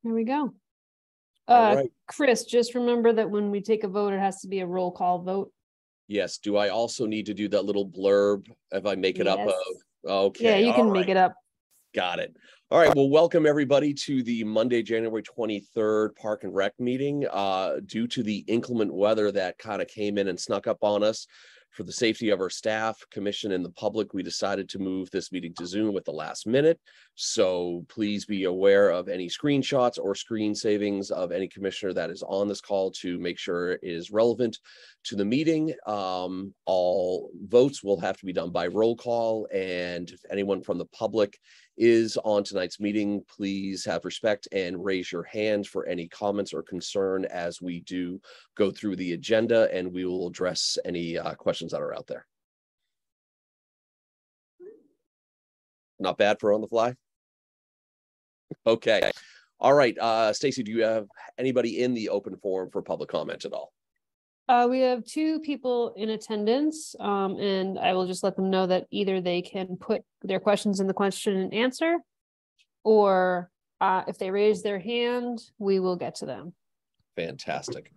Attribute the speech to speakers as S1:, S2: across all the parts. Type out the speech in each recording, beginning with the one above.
S1: There we go.
S2: All right.
S1: Chris, just remember that when we take a vote, it has to be a roll call vote.
S2: Yes. Do I also need to do that little blurb if I make it up? Okay.
S1: Yeah, you can make it up.
S2: Got it. All right. Well, welcome everybody to the Monday, January 23rd Park and Rec meeting. Due to the inclement weather that kind of came in and snuck up on us, for the safety of our staff, commission, and the public, we decided to move this meeting to Zoom at the last minute. So please be aware of any screenshots or screen savings of any commissioner that is on this call to make sure it is relevant to the meeting. All votes will have to be done by roll call, and if anyone from the public is on tonight's meeting, please have respect and raise your hand for any comments or concern as we do go through the agenda, and we will address any questions that are out there. Not bad for on the fly. Okay. All right. Stacy, do you have anybody in the open forum for public comment at all?
S1: We have two people in attendance, and I will just let them know that either they can put their questions in the question and answer, or if they raise their hand, we will get to them.
S2: Fantastic.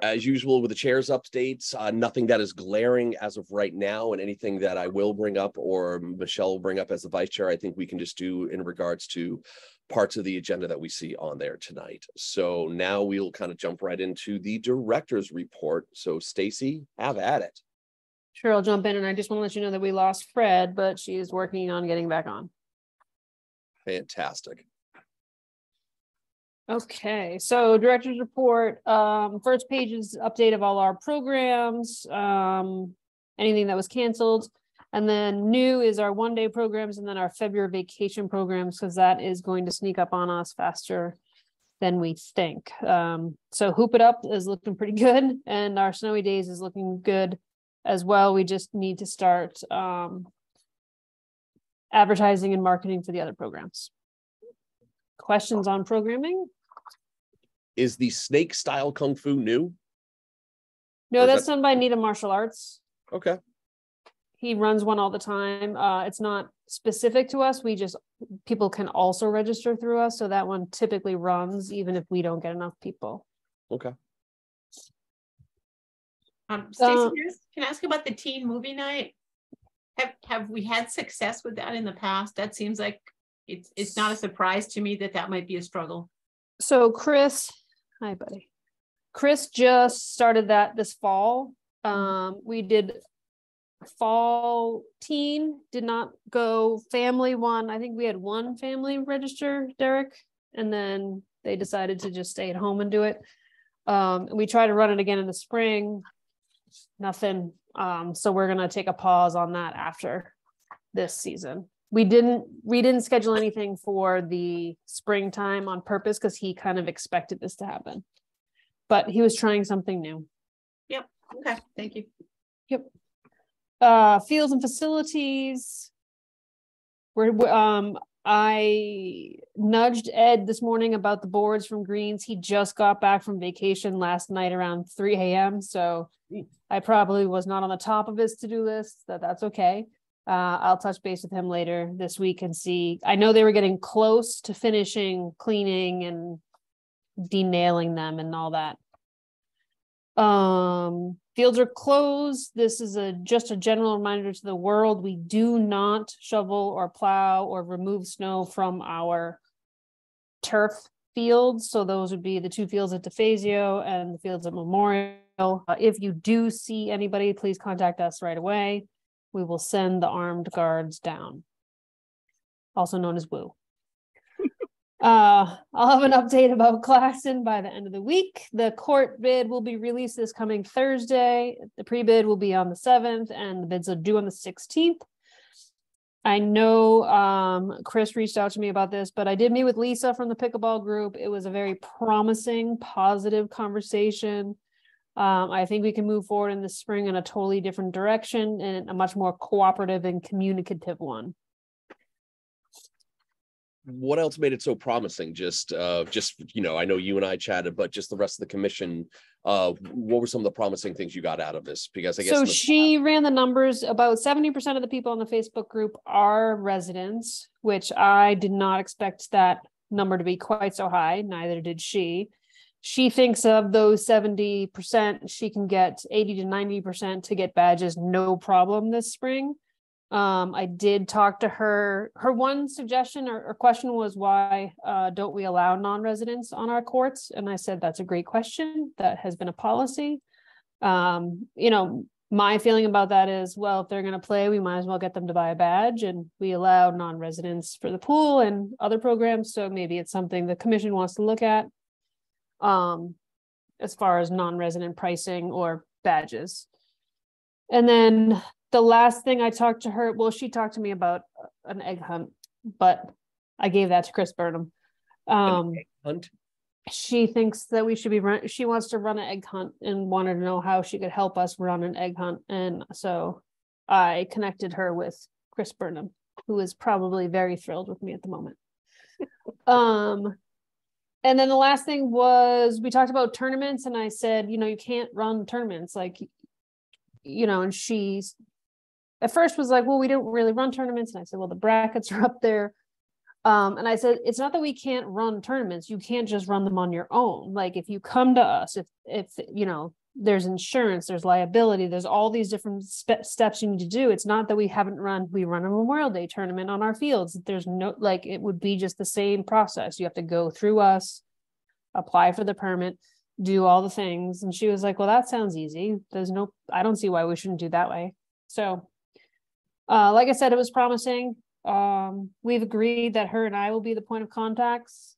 S2: As usual with the chair's updates, nothing that is glaring as of right now, and anything that I will bring up or Michelle will bring up as the vice chair, I think we can just do in regards to parts of the agenda that we see on there tonight. So now we'll kind of jump right into the director's report. So Stacy, have at it.
S1: Sure, I'll jump in, and I just want to let you know that we lost Fred, but she is working on getting back on.
S2: Fantastic.
S1: Okay, so director's report. First page is update of all our programs, anything that was canceled. And then new is our one-day programs, and then our February vacation programs, because that is going to sneak up on us faster than we think. So Hoop It Up is looking pretty good, and our Snowy Days is looking good as well. We just need to start advertising and marketing for the other programs. Questions on programming?
S2: Is the snake style Kung Fu new?
S1: No, that's done by Nita Martial Arts.
S2: Okay.
S1: He runs one all the time. It's not specific to us. People can also register through us. So that one typically runs even if we don't get enough people.
S2: Okay.
S3: Stacey, can I ask about the teen movie night? Have we had success with that in the past? That seems like it's not a surprise to me that might be a struggle.
S1: So Chris, hi buddy. Chris just started that this fall. We did fall teen, did not go family one. I think we had one family register, Derek, and then they decided to just stay at home and do it. We tried to run it again in the spring, nothing. So we're gonna take a pause on that after this season. We didn't schedule anything for the springtime on purpose because he kind of expected this to happen, but he was trying something new.
S3: Yep. Okay. Thank you.
S1: Yep. Fields and facilities. I nudged Ed this morning about the boards from Greens. He just got back from vacation last night around 3 a.m. So I probably was not on the top of his to-do list. That's okay. I'll touch base with him later this week and see. I know they were getting close to finishing cleaning and denailing them and all that. Fields are closed. This is just a general reminder to the world. We do not shovel or plow or remove snow from our turf fields. So those would be the two fields at DeFazio and the fields at Memorial. If you do see anybody, please contact us right away. We will send the armed guards down, also known as Woo. I'll have an update about Claxton by the end of the week. The court bid will be released this coming Thursday. The pre-bid will be on the 7th, and the bids are due on the 16th. I know Chris reached out to me about this, but I did meet with Lisa from the pickleball group. It was a very promising, positive conversation. I think we can move forward in the spring in a totally different direction and a much more cooperative and communicative one.
S2: What else made it so promising? Just you know, I know you and I chatted, but just the rest of the commission, what were some of the promising things you got out of this? Because I guess
S1: so she ran the numbers. About 70% of the people on the Facebook group are residents, which I did not expect that number to be quite so high. Neither did she. She thinks of those 70%, she can get 80 to 90% to get badges, no problem this spring. I did talk to her. Her one suggestion or question was, why don't we allow non-residents on our courts? And I said, that's a great question. That has been a policy. My feeling about that is, well, if they're going to play, we might as well get them to buy a badge, and we allow non-residents for the pool and other programs. So maybe it's something the commission wants to look at as far as non-resident pricing or badges. And then the last thing I talked to her, well, she talked to me about an egg hunt, but I gave that to Chris Burnham.
S2: An egg hunt?
S1: She thinks that we should be she wants to run an egg hunt and wanted to know how she could help us run an egg hunt. And so I connected her with Chris Burnham, who is probably very thrilled with me at the moment. And then the last thing was, we talked about tournaments, and I said, you can't run tournaments, and she's at first was like, well, we don't really run tournaments. And I said, well, the brackets are up there. And I said, it's not that we can't run tournaments. You can't just run them on your own. Like, if you come to us, if there's insurance, there's liability, there's all these different steps you need to do. It's not that we run a Memorial Day tournament on our fields. There's no, it would be just the same process. You have to go through us, apply for the permit, do all the things. And she was like, well, that sounds easy. I don't see why we shouldn't do that way. So, like I said, it was promising. We've agreed that her and I will be the point of contacts.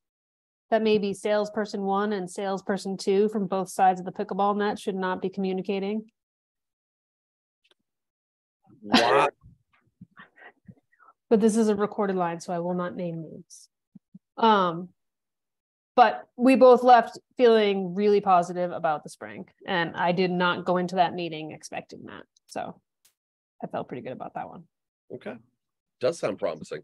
S1: That maybe salesperson 1 and salesperson 2 from both sides of the pickleball net should not be communicating.
S2: Wow.
S1: But this is a recorded line, so I will not name names. But we both left feeling really positive about the spring, and I did not go into that meeting expecting that. So I felt pretty good about that one.
S2: Okay. Does sound promising.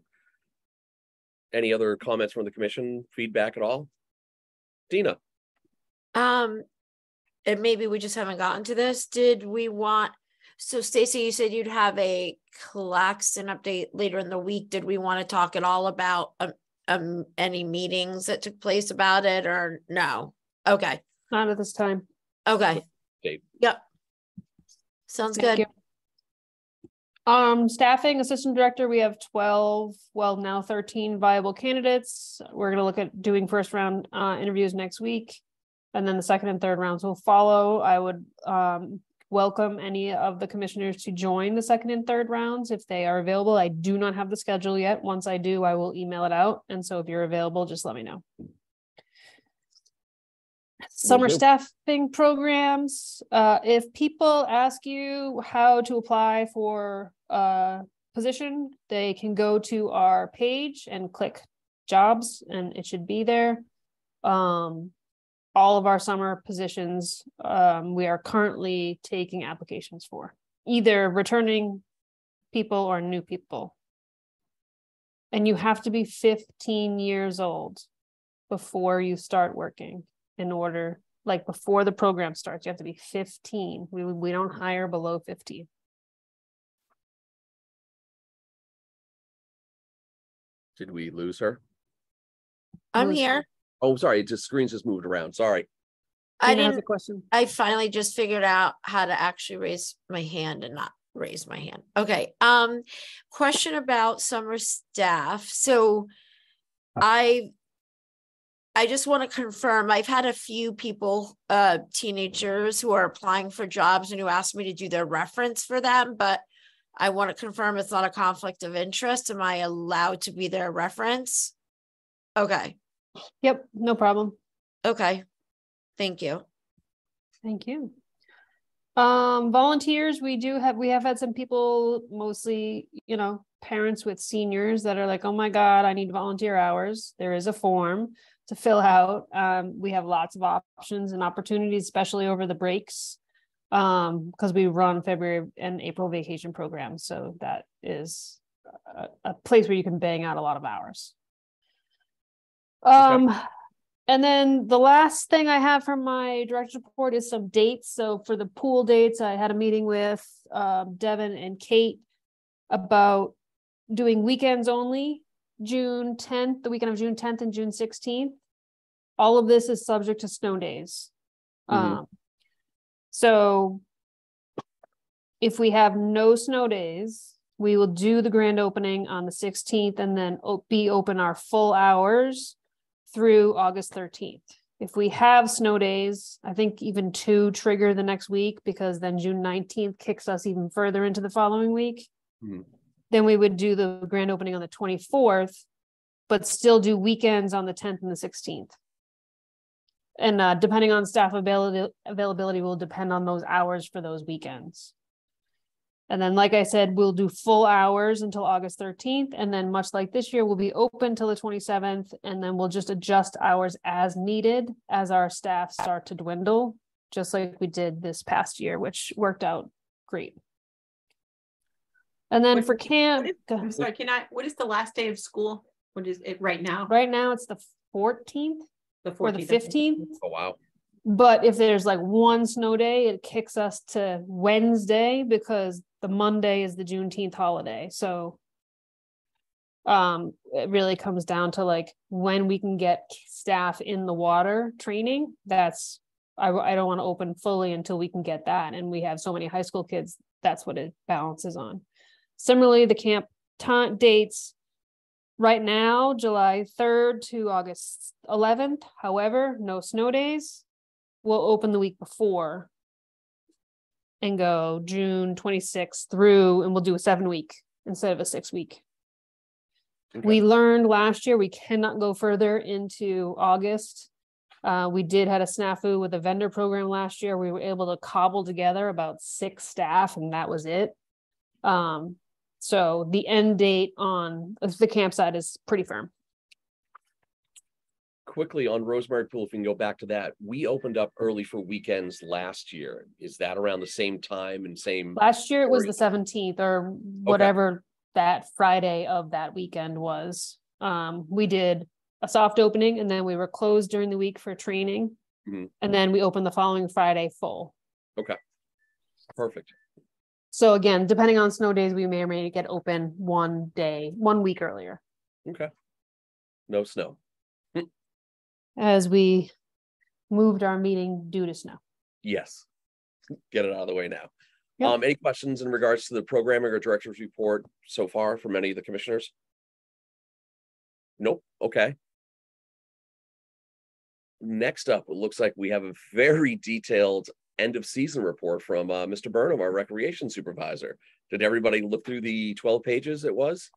S2: Any other comments from the commission, feedback at all? Dina.
S4: And maybe we just haven't gotten to this. So Stacy, you said you'd have a Claxton update later in the week. Did we want to talk at all about any meetings that took place about it, or no? Okay.
S1: Not at this time.
S4: Okay. Yep. Sounds good.
S1: Staffing assistant director, we have 12, well, now 13 viable candidates. We're going to look at doing first round interviews next week, and then the second and third rounds will follow. I would welcome any of the commissioners to join the second and third rounds if they are available. I do not have the schedule yet. Once I do, I will email it out. And so if you're available, just let me know. Summer staffing programs. If people ask you how to apply for a position, they can go to our page and click jobs, and it should be there. All of our summer positions, we are currently taking applications for, either returning people or new people. And you have to be 15 years old before you start working. In order, before the program starts, you have to be 15. We don't hire below 15.
S2: Did we lose her?
S4: I'm here.
S2: Oh, sorry. Screens just moved around. Sorry.
S4: I didn't.
S1: Have a question.
S4: I finally just figured out how to actually raise my hand and not raise my hand. Okay. Question about summer staff. So I just want to confirm, I've had a few people, teenagers who are applying for jobs and who asked me to do their reference for them, but I want to confirm it's not a conflict of interest. Am I allowed to be their reference? Okay.
S1: Yep, no problem.
S4: Okay. Thank you.
S1: Thank you. Volunteers, we have had some people, mostly, parents with seniors that are like, oh my God, I need volunteer hours. There is a form to fill out. We have lots of options and opportunities, especially over the breaks, because we run February and April vacation programs. So that is a place where you can bang out a lot of hours.
S2: Okay.
S1: And then the last thing I have from my director's report is some dates. So for the pool dates, I had a meeting with Devin and Kate about doing weekends only June 10th, the weekend of June 10th and June 16th. All of this is subject to snow days.
S2: Mhm.
S1: So if we have no snow days, we will do the grand opening on the 16th and then be open our full hours through August 13th. If we have snow days, I think even 2 trigger the next week, because then June 19th kicks us even further into the following week.
S2: Mhm.
S1: Then we would do the grand opening on the 24th, but still do weekends on the 10th and the 16th. And depending on staff availability will depend on those hours for those weekends. And then, like I said, we'll do full hours until August 13th. And then much like this year, we'll be open till the 27th. And then we'll just adjust hours as needed as our staff start to dwindle, just like we did this past year, which worked out great. And then
S3: What-
S1: for camp,
S3: I'm sorry, what is the last day of school? What is it right now?
S1: right now it's the 14th
S3: The
S1: or the
S3: 14th.
S1: 15th.
S2: Oh, wow.
S1: But if there's like one snow day, it kicks us to Wednesday, because the Monday is the Juneteenth holiday. So it really comes down to like when we can get staff in the water training. That's I don't want to open fully until we can get that. And we have so many high school kids, that's what it balances on. Similarly, the camp dates right now, July 3rd to August 11th. However, no snow days. We'll open the week before and go June 26th through, and we'll do a 7-week instead of a 6-week.
S2: Okay.
S1: We learned last year we cannot go further into August. We did had a snafu with a vendor program last year. We were able to cobble together about 6 staff, and that was it. So the end date on the campsite is pretty firm.
S2: Quickly on Rosemary Pool, if we can go back to that, we opened up early for weekends last year. Is that around the same time and same?
S1: Last year it was the 17th or whatever that Friday of that weekend was. We did a soft opening and then we were closed during the week for training.
S2: Mhm.
S1: And then we opened the following Friday full.
S2: Okay, perfect.
S1: So again, depending on snow days, we may or may not get open 1 week earlier.
S2: Okay. No snow.
S1: As we moved our meeting due to snow.
S2: Yes. Get it out of the way now.
S1: Yep.
S2: Any questions in regards to the programming or director's report so far from any of the commissioners? Nope. Okay. Next up, it looks like we have a very detailed end of season report from Mr. Burnham, our recreation supervisor. Did everybody look through the 12 pages it was?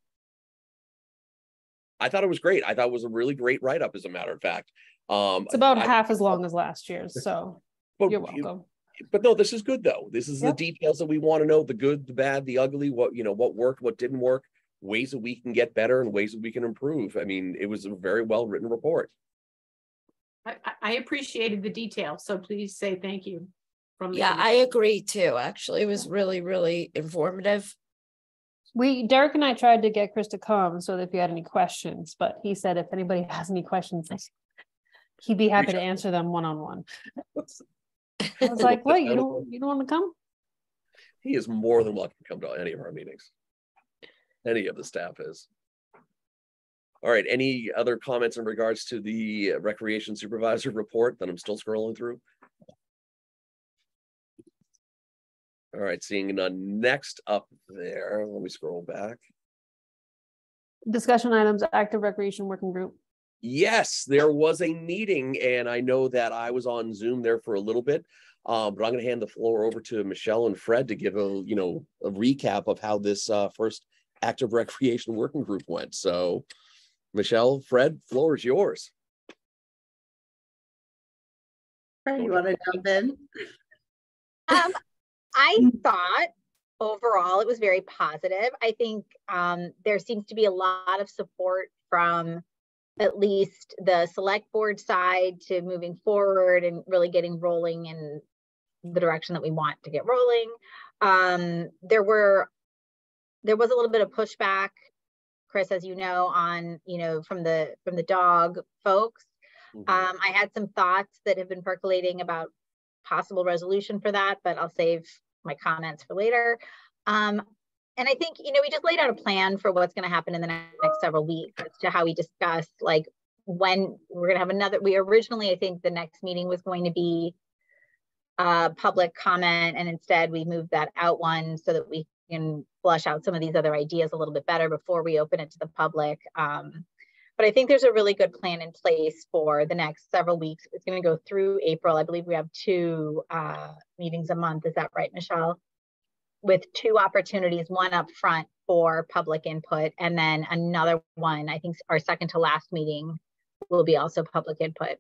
S2: I thought it was great. I thought it was a really great write-up, as a matter of fact.
S1: It's about half as long as last year's, so you're welcome.
S2: But no, this is good though. This is
S1: Yep.
S2: the details that we want to know: the good, the bad, the ugly. What what worked, what didn't work, ways that we can get better, and ways that we can improve. I mean, it was a very well written report.
S3: I appreciated the detail, so please say thank you. From the
S4: Yeah,
S3: committee.
S4: I agree too. Actually, it was really, really informative.
S1: Derek and I tried to get Chris to come so that if you had any questions, but he said if anybody has any questions, he'd be happy to answer them one-on-one. I was like, what, you don't want to come?
S2: He is more than welcome to come to any of our meetings. Any of the staff is. All right, any other comments in regards to the recreation supervisor report that I'm still scrolling through? All right, seeing none. Next up there, let me scroll back.
S1: Discussion items, active recreation working group.
S2: Yes, there was a meeting, and I know that I was on Zoom there for a little bit, but I'm going to hand the floor over to Michelle and Fred to give a recap of how this first active recreation working group went. So, Michelle, Fred, floor is yours.
S5: Fred, you want to jump in? I thought overall it was very positive. I think there seems to be a lot of support from at least the select board side to moving forward and really getting rolling in the direction that we want to get rolling. There was a little bit of pushback, Chris, as you know, on from the dog folks.
S2: Mhm.
S5: I had some thoughts that have been percolating about possible resolution for that, but I'll save my comments for later. And I think, we just laid out a plan for what's going to happen in the next several weeks as to how we discuss, like, when we're going to have another. We originally, I think the next meeting was going to be public comment, and instead we moved that out one so that we can flush out some of these other ideas a little bit better before we open it to the public. But I think there's a really good plan in place for the next several weeks. It's going to go through April. I believe we have 2 meetings a month. Is that right, Michelle? With 2 opportunities, one up front for public input, and then another one, I think our second to last meeting will be also public input.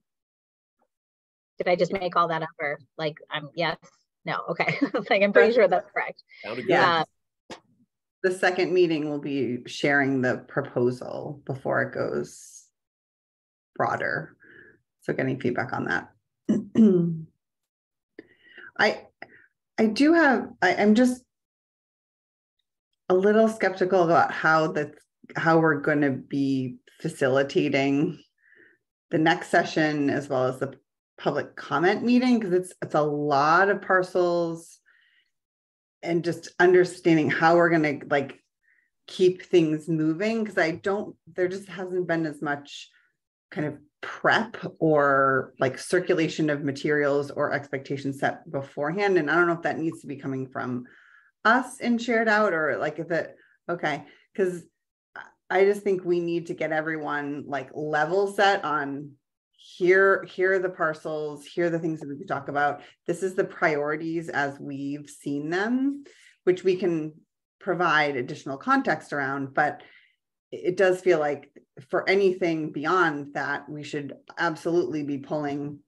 S5: Did I just make all that up, or like, yes, no, okay. Like, I'm pretty sure that's correct.
S2: Yeah.
S6: The second meeting will be sharing the proposal before it goes broader. So getting feedback on that. I'm just a little skeptical about how we're going to be facilitating the next session as well as the public comment meeting, because it's a lot of parcels, and just understanding how we're going to like keep things moving, because there just hasn't been as much kind of prep or like circulation of materials or expectations set beforehand. And I don't know if that needs to be coming from us and shared out, or like because I just think we need to get everyone like level set on here are the parcels, here are the things that we talk about. This is the priorities as we've seen them, which we can provide additional context around. But it does feel like for anything beyond that, we should absolutely be pulling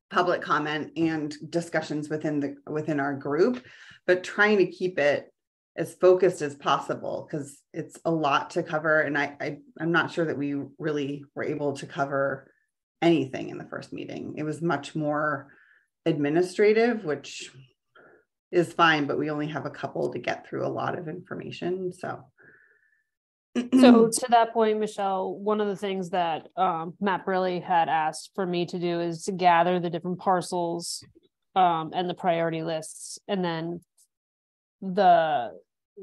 S6: public comment and discussions within our group, but trying to keep it as focused as possible, because it's a lot to cover. And I'm not sure that we really were able to cover anything in the first meeting. It was much more administrative, which is fine, but we only have a couple to get through a lot of information. So
S1: to that point, Michelle, one of the things that Matt Briley had asked for me to do is to gather the different parcels and the priority lists, and then the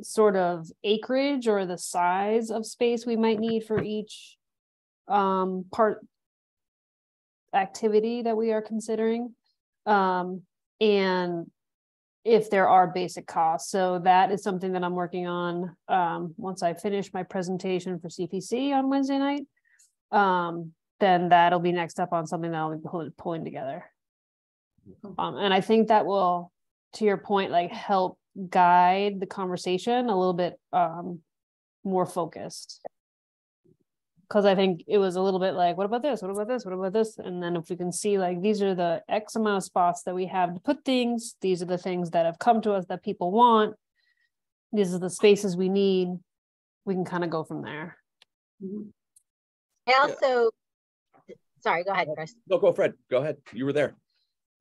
S1: sort of acreage or the size of space we might need for each part activity that we are considering, and if there are basic costs. So that is something that I'm working on once I finish my presentation for CPC on Wednesday night. Then that'll be next up on something that I'll be pulling together. And I think that will, to your point, like help guide the conversation a little bit more focused. Because I think it was a little bit like, what about this? What about this? What about this? And then if we can see like, these are the X amount of spots that we have to put things. These are the things that have come to us that people want. These are the spaces we need. We can kind of go from there.
S5: I also, sorry, go ahead, Chris.
S2: No, go Fred, go ahead. You were there.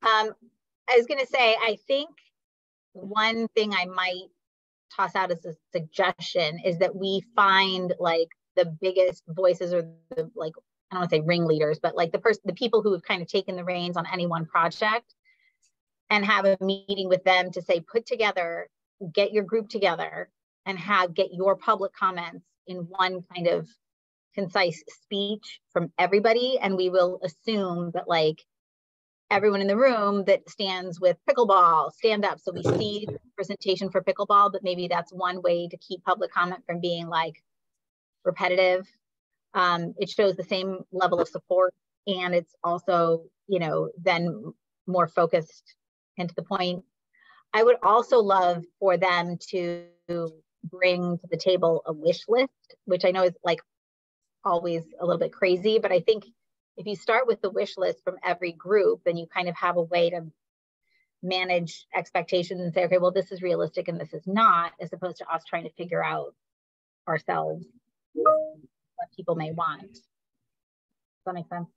S5: I was going to say, I think one thing I might toss out as a suggestion is that we find like the biggest voices, or the, like, I don't want to say ringleaders, but like the people who have kind of taken the reins on any one project, and have a meeting with them to say, get your group together and get your public comments in one kind of concise speech from everybody. And we will assume that like everyone in the room that stands with pickleball, stand up. So we see the presentation for pickleball, but maybe that's one way to keep public comment from being like repetitive. It shows the same level of support, and it's also, then more focused and to the point. I would also love for them to bring to the table a wish list, which I know is like always a little bit crazy, but I think if you start with the wish list from every group, then you kind of have a way to manage expectations and say, okay, well, this is realistic and this is not, as opposed to us trying to figure out ourselves what people may want. Does that make sense?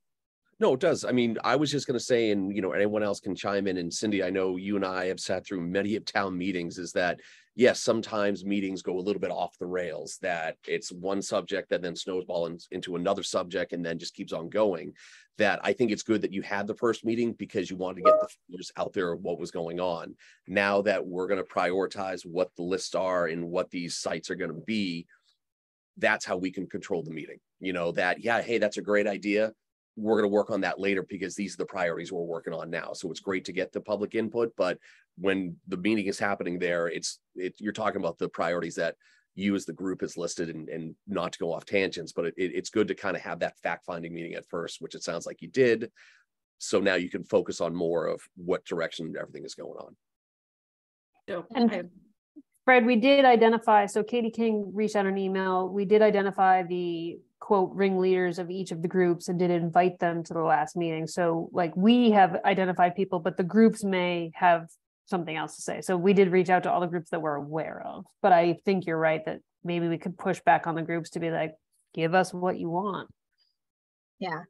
S2: No, it does. I mean, I was just going to say, and you know, anyone else can chime in. And Cindy, I know you and I have sat through many of town meetings. Is that yes, sometimes meetings go a little bit off the rails. That it's one subject that then snowballs into another subject, and then just keeps on going. That I think it's good that you had the first meeting because you wanted to get the figures out there of what was going on. Now that we're going to prioritize what the lists are and what these sites are going to be, that's how we can control the meeting. You know, that yeah, hey, that's a great idea. We're going to work on that later because these are the priorities we're working on now. So it's great to get the public input, but when the meeting is happening there, you're talking about the priorities that you as the group has listed, and not to go off tangents, but it's good to kind of have that fact-finding meeting at first, which it sounds like you did. So now you can focus on more of what direction everything is going on.
S1: And Fred, we did identify, so Katie King reached out an email. We did identify the quote ringleaders of each of the groups and did invite them to the last meeting. So like we have identified people, but the groups may have something else to say. So we did reach out to all the groups that we're aware of, but I think you're right that maybe we could push back on the groups to be like, give us what you want.
S5: Yeah.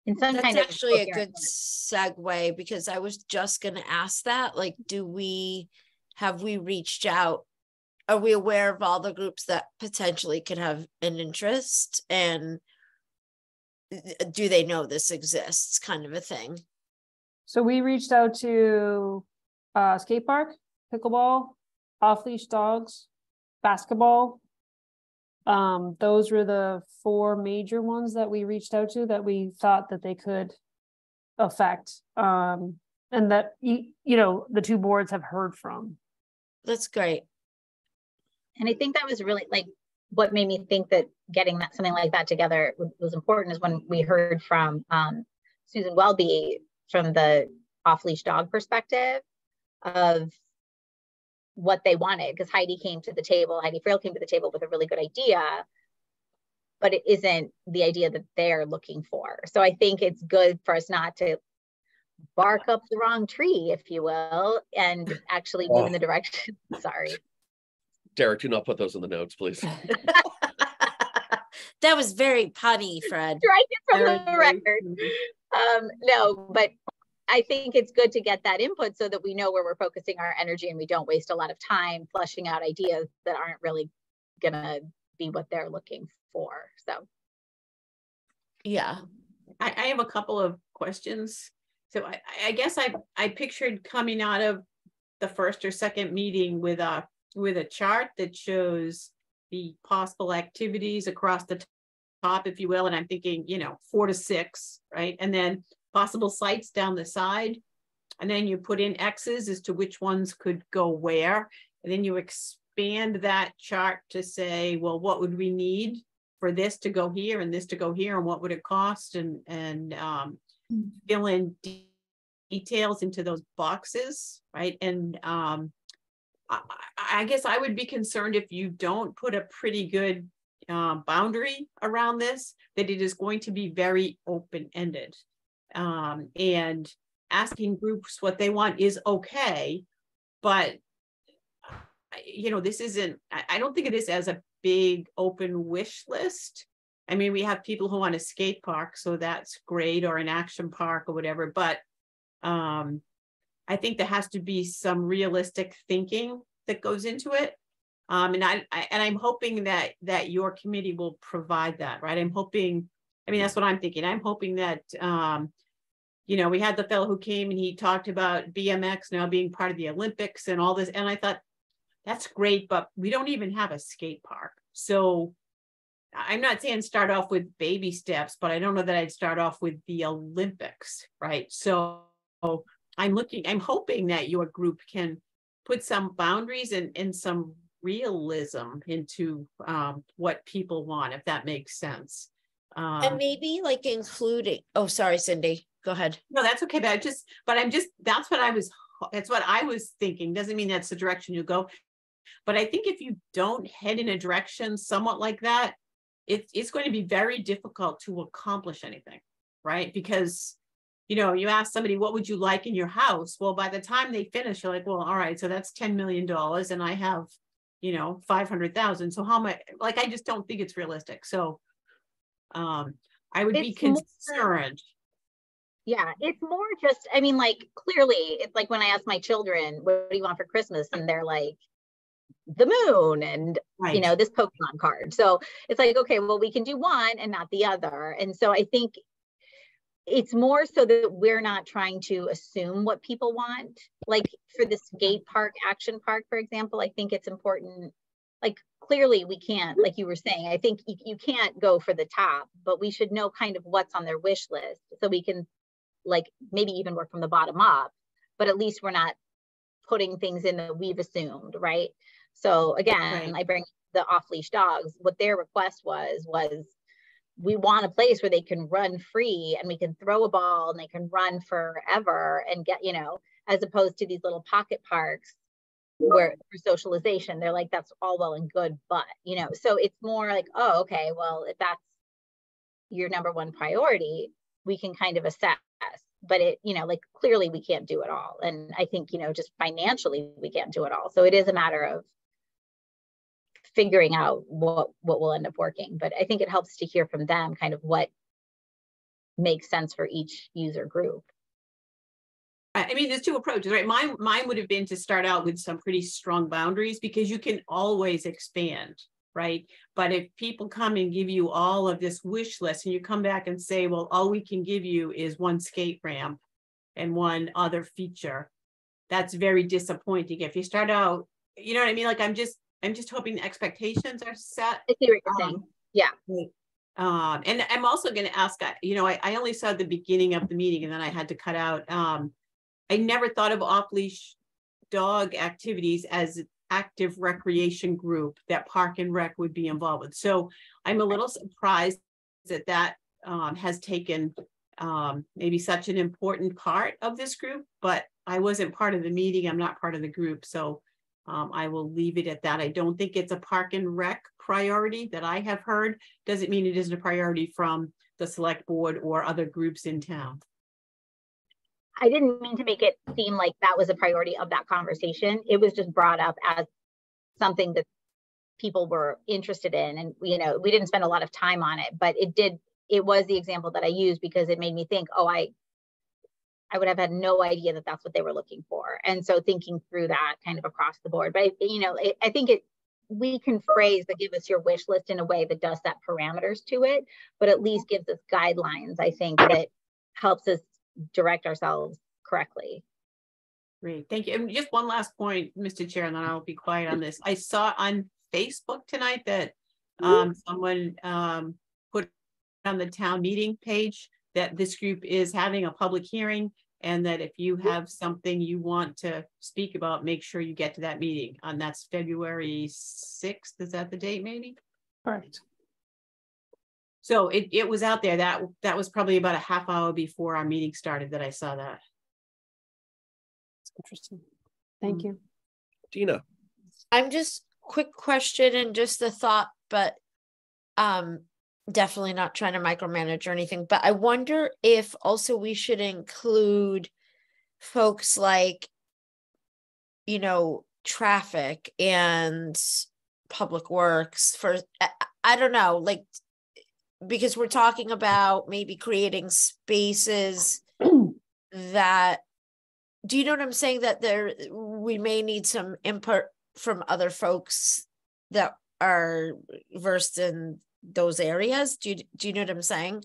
S5: And some
S4: That's
S5: kind of
S4: actually a good segue, because I was just going to ask that, like, have we reached out? Are we aware of all the groups that potentially could have an interest, and do they know this exists, kind of a thing?
S1: So we reached out to skate park, pickleball, off-leash dogs, basketball. Those were the 4 major ones that we reached out to that we thought that they could affect, and that you know the 2 boards have heard from.
S4: That's great.
S5: And I think that was really like what made me think that getting something like that together was important is when we heard from Susan Welby from the off-leash dog perspective of what they wanted, because Heidi Frail came to the table with a really good idea, but it isn't the idea that they're looking for. So I think it's good for us not to bark up the wrong tree, if you will, and actually move in the direction. Sorry.
S2: Derek, do not put those in the notes, please.
S4: That was very punny, Fred.
S5: Strike it from the record. No, but I think it's good to get that input so that we know where we're focusing our energy and we don't waste a lot of time fleshing out ideas that aren't really gonna be what they're looking for. So
S4: yeah,
S3: I have a couple of questions. So I guess I pictured coming out of the first or second meeting with a chart that shows the possible activities across the top, if you will. And I'm thinking, 4 to 6, right? And then possible sites down the side. And then you put in X's as to which ones could go where. And then you expand that chart to say, well, what would we need for this to go here and this to go here? And what would it cost? And fill in details into those boxes, right? And I guess I would be concerned if you don't put a pretty good boundary around this, that it is going to be very open-ended. And asking groups what they want is okay, but this isn't, I don't think of this as a big open wish list. I mean, we have people who want a skate park, so that's great, or an action park or whatever, but I think there has to be some realistic thinking that goes into it. And I'm hoping that your committee will provide that, right? That's what I'm thinking. I'm hoping that, we had the fellow who came and he talked about BMX now being part of the Olympics and all this. And I thought, that's great, but we don't even have a skate park. So I'm not saying start off with baby steps, but I don't know that I'd start off with the Olympics, right? So I'm hoping that your group can put some boundaries and some realism into what people want, if that makes sense.
S4: And maybe like including, sorry, Cindy, go ahead.
S3: No, that's okay. That's what I was thinking. Doesn't mean that's the direction you go. But I think if you don't head in a direction somewhat like that, it's going to be very difficult to accomplish anything, right? Because, you ask somebody, what would you like in your house? Well, by the time they finish, you're like, well, all right, so that's $10 million and I have, 500,000. So how much, I just don't think it's realistic. So I would be concerned
S5: Yeah, it's more just, I mean, like, clearly, it's like when I ask my children, what do you want for Christmas? And they're like, the moon and, you know, this Pokemon card. So it's like, okay, well, we can do one and not the other. And so I think it's more so that we're not trying to assume what people want. Like for the skate park, action park, for example, I think it's important. Like clearly we can't, like you were saying, I think you can't go for the top, but we should know kind of what's on their wish list so we can like maybe even work from the bottom up, but at least we're not putting things in that we've assumed, right? So again, I bring the off-leash dogs. What their request was we want a place where they can run free and we can throw a ball and they can run forever and get, you know, as opposed to these little pocket parks where for socialization, they're like, that's all well and good, but, you know, so it's more like, oh, okay, well, if that's your number one priority, we can kind of assess, but it, you know, like clearly we can't do it all. And I think, you know, just financially, we can't do it all. So it is a matter of figuring out what will end up working. But I think it helps to hear from them kind of what makes sense for each user group.
S3: I mean, there's two approaches, right? Mine would have been to start out with some pretty strong boundaries because you can always expand, right? But if people come and give you all of this wish list and you come back and say, well, all we can give you is one skate ramp and one other feature, that's very disappointing. If you start out, you know what I mean? Like, I'm just hoping the expectations are set.
S5: I see what you're saying. Yeah.
S3: And I'm also going to ask, you know, I only saw the beginning of the meeting and then I had to cut out. I never thought of off-leash dog activities as an active recreation group that Park and Rec would be involved with. So I'm a little surprised that has taken maybe such an important part of this group, but I wasn't part of the meeting. I'm not part of the group. So I will leave it at that. I don't think it's a Park and Rec priority that I have heard. Doesn't mean it isn't a priority from the select board or other groups in town.
S5: I didn't mean to make it seem like that was a priority of that conversation. It was just brought up as something that people were interested in. And, you know, we didn't spend a lot of time on it, but it was the example that I used because it made me think, oh, I would have had no idea that that's what they were looking for. And so thinking through that kind of across the board, but you know, I think we can phrase the give us your wish list in a way that does set parameters to it, but at least gives us guidelines, I think, that helps us direct ourselves correctly.
S3: Great, thank you. And just one last point, Mr. Chair, and then I'll be quiet on this. I saw on Facebook tonight that someone put on the town meeting page that this group is having a public hearing and that if you have something you want to speak about, make sure you get to that meeting. And that's February 6th. Is that the date maybe?
S1: Correct.
S3: So it was out there. That was probably about a half hour before our meeting started that I saw that.
S1: That's interesting. Thank you.
S2: Dina.
S4: I'm just quick question and just a thought, but definitely not trying to micromanage or anything, but I wonder if also we should include folks like, you know, traffic and public works for, I don't know, like, because we're talking about maybe creating spaces that, do you know what I'm saying? That we may need some input from other folks that are versed in those areas. Do you know what I'm saying?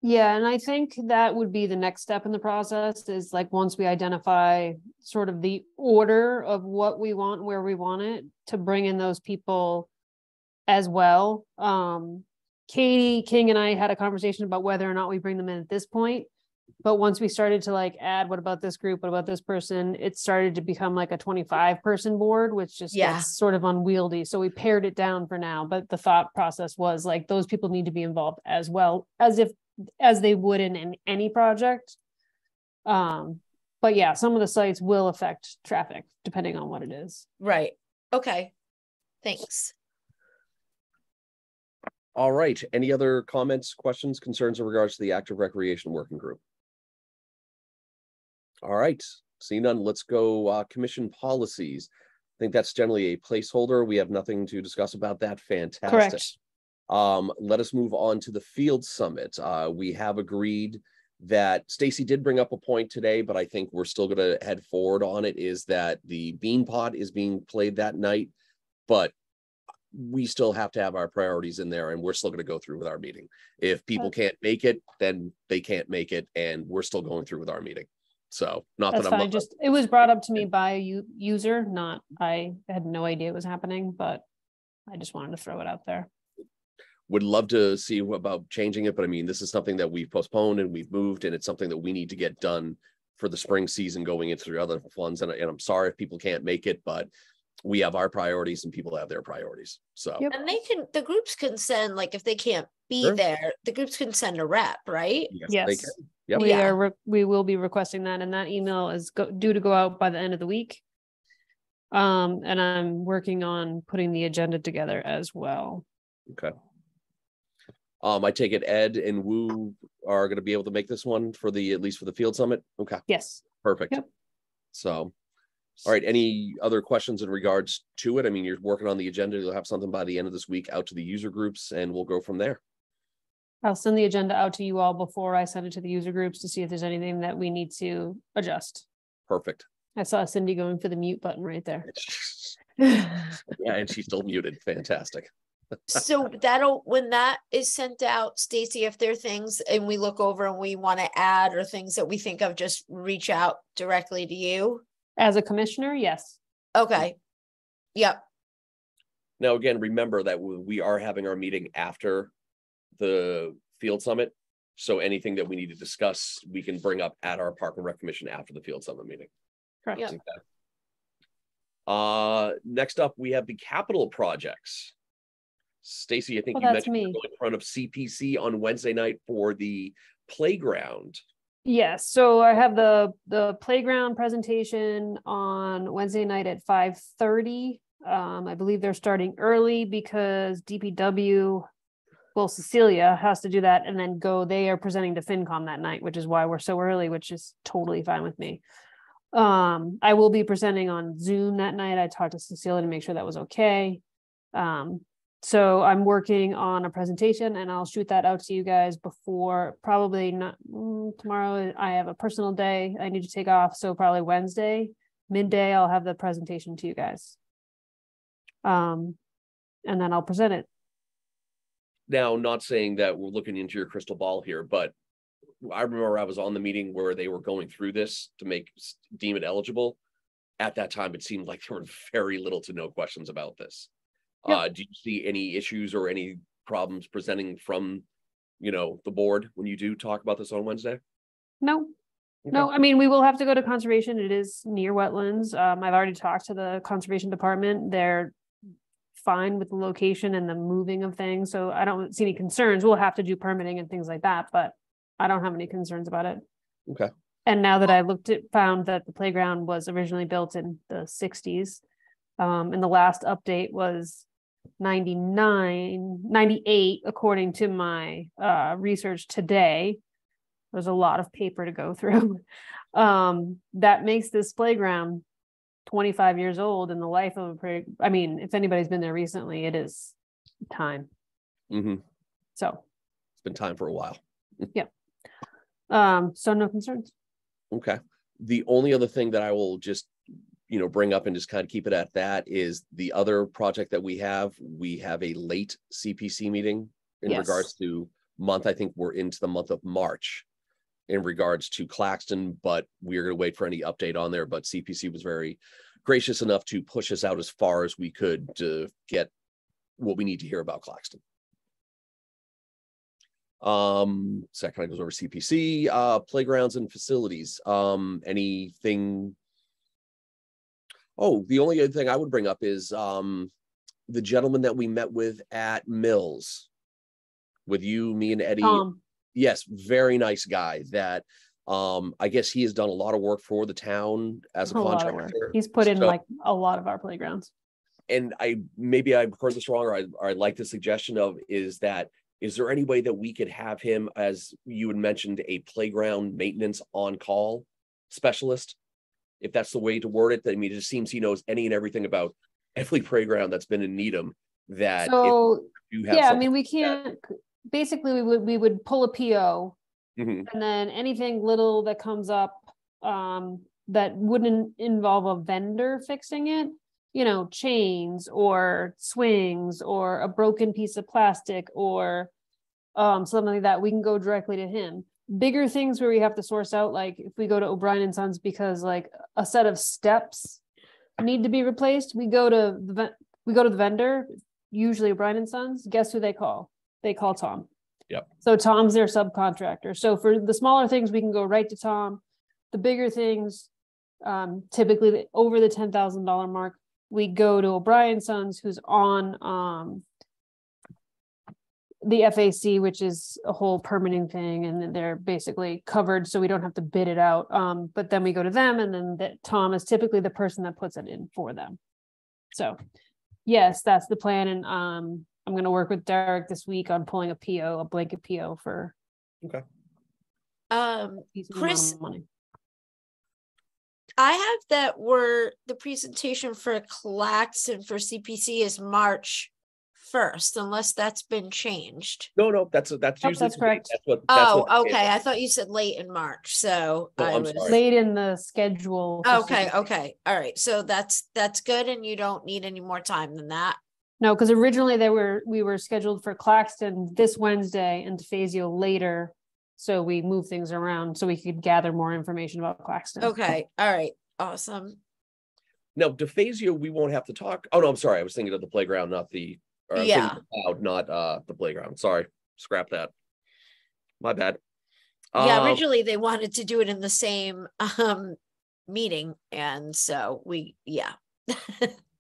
S1: Yeah, and I think that would be the next step in the process is like once we identify sort of the order of what we want, where we want it, to bring in those people as well. Katie King and I had a conversation about whether or not we bring them in at this point. But once we started to like add, what about this group? What about this person? It started to become like a 25-person board, which just gets sort of unwieldy. So we pared it down for now. But the thought process was like, those people need to be involved as well as they would in any project. But yeah, some of the sites will affect traffic depending on what it is.
S4: Right. Okay. Thanks.
S2: All right. Any other comments, questions, concerns in regards to the active recreation working group? All right. Seeing none, let's go commission policies. I think that's generally a placeholder. We have nothing to discuss about that. Fantastic.
S1: Correct.
S2: Let us move on to the field summit. We have agreed that Stacy did bring up a point today, but I think we're still going to head forward on it, is that the Bean Pot is being played that night, but we still have to have our priorities in there, and we're still going to go through with our meeting. If people can't make it, then they can't make it, and we're still going through with our meeting. So not
S1: That's
S2: that I'm
S1: fine. Just, it was brought up to me by a user, not, I had no idea it was happening, but I just wanted to throw it out there.
S2: Would love to see about changing it, but I mean, this is something that we've postponed and we've moved, and it's something that we need to get done for the spring season going into the other funds. And I'm sorry if people can't make it, but we have our priorities and people have their priorities. So,
S1: Yep.
S4: And the groups can send, like, if they can't be
S2: Sure.
S4: there, the groups can send a rep, right?
S1: Yes.
S2: they can. Yep.
S1: We will be requesting that, and that email is due to go out by the end of the week. And I'm working on putting the agenda together as well.
S2: Okay. I take it Ed and Wu are going to be able to make this one for at least for the field summit. Okay.
S1: Yes.
S2: Perfect.
S1: Yep.
S2: So, all right. Any other questions in regards to it? I mean, you're working on the agenda. You'll have something by the end of this week out to the user groups, and we'll go from there.
S1: I'll send the agenda out to you all before I send it to the user groups to see if there's anything that we need to adjust.
S2: Perfect.
S1: I saw Cindy going for the mute button right there.
S2: Yeah, and she's still muted. Fantastic.
S4: So when that is sent out, Stacy, if there are things and we look over and we want to add or things that we think of, just reach out directly to you.
S1: As a commissioner, yes.
S4: Okay. Yep.
S2: Now, again, remember that we are having our meeting after the field summit. So anything that we need to discuss, we can bring up at our Park and Rec Commission after the field summit meeting.
S1: Correct.
S4: Yep.
S2: Next up, we have the capital projects. Stacy, I think you
S1: that's
S2: mentioned you're
S1: me.
S2: going in front of CPC on Wednesday night for the playground.
S1: Yes, so I have the playground presentation on Wednesday night at 5:30. I believe they're starting early because DPW, well, Cecilia has to do that and then go. They are presenting to FinCom that night, which is why we're so early, which is totally fine with me. I will be presenting on Zoom that night. I talked to Cecilia to make sure that was okay. So I'm working on a presentation, and I'll shoot that out to you guys before, probably not tomorrow. I have a personal day I need to take off, so probably Wednesday midday I'll have the presentation to you guys, and then I'll present it.
S2: Now, not saying that we're looking into your crystal ball here, but I remember I was on the meeting where they were going through this to deem it eligible. At that time, it seemed like there were very little to no questions about this. Yep. Do you see any issues or any problems presenting from, the board when you do talk about this on Wednesday?
S1: No. Okay. No, I mean, we will have to go to conservation. It is near wetlands. I've already talked to the conservation department. They're fine with the location and the moving of things. So I don't see any concerns. We'll have to do permitting and things like that, but I don't have any concerns about it.
S2: Okay.
S1: And now that I found that the playground was originally built in the 60s, and the last update was 98, according to my research today. There's a lot of paper to go through. That makes this playground 25 years old in the life of I mean, if anybody's been there recently, it is time.
S2: Mm-hmm.
S1: So
S2: it's been time for a while.
S1: Yeah. So no concerns.
S2: Okay. The only other thing that I will just bring up and just kind of keep it at that is the other project that we have a late CPC meeting in regards to month. I think we're into the month of March in regards to Claxton, but we're going to wait for any update on there. But CPC was very gracious enough to push us out as far as we could to get what we need to hear about Claxton. So that kind of goes over CPC, playgrounds and facilities. Anything? Oh, the only other thing I would bring up is the gentleman that we met with at Mills, with you, me, and Eddie. Yes, very nice guy. That I guess he has done a lot of work for the town as a contractor.
S1: He's put in like a lot of our playgrounds.
S2: And maybe I've heard this wrong, or I like the suggestion of is there any way that we could have him, as you had mentioned, a playground maintenance on-call specialist? If that's the way to word it. I mean, it just seems he knows any and everything about every playground that's been in Needham. That
S1: so yeah, I mean, we can't. Basically, we would pull a PO
S2: Mhm.
S1: And then anything little that comes up that wouldn't involve a vendor fixing it, you know, chains or swings or a broken piece of plastic or something like that, we can go directly to him. Bigger things where we have to source out, like if we go to O'Brien and Sons because like a set of steps need to be replaced, we go to the vendor, usually O'Brien and Sons. Guess who they call? They call Tom.
S2: Yep.
S1: So Tom's their subcontractor. So for the smaller things, we can go right to Tom. The bigger things, typically over the $10,000 mark, we go to O'Brien Sons, who's on the FAC, which is a whole permitting thing, and they're basically covered, so we don't have to bid it out. But then we go to them, and then Tom is typically the person that puts it in for them. So yes, that's the plan. And I'm going to work with Derek this week on pulling a PO, a blanket PO for
S4: Chris, money. I have that the presentation for Claxton for CPC is March 1st, unless that's been changed.
S2: No, that's usually
S1: that's correct.
S4: Okay. I thought you said late in March, so
S2: Oh,
S4: I
S2: I'm
S4: was
S2: sorry.
S1: Late in the schedule.
S4: Okay, all right. So that's good, and you don't need any more time than that.
S1: No, because originally we were scheduled for Claxton this Wednesday and DeFazio later. So we moved things around so we could gather more information about Claxton.
S4: Okay, all right, awesome.
S2: Now, DeFazio, we won't have to talk. Oh no, I'm sorry. I was thinking of the playground, not the
S4: Yeah.
S2: cloud, not the playground. Sorry, scrap that. My bad.
S4: Yeah, originally they wanted to do it in the same meeting, and so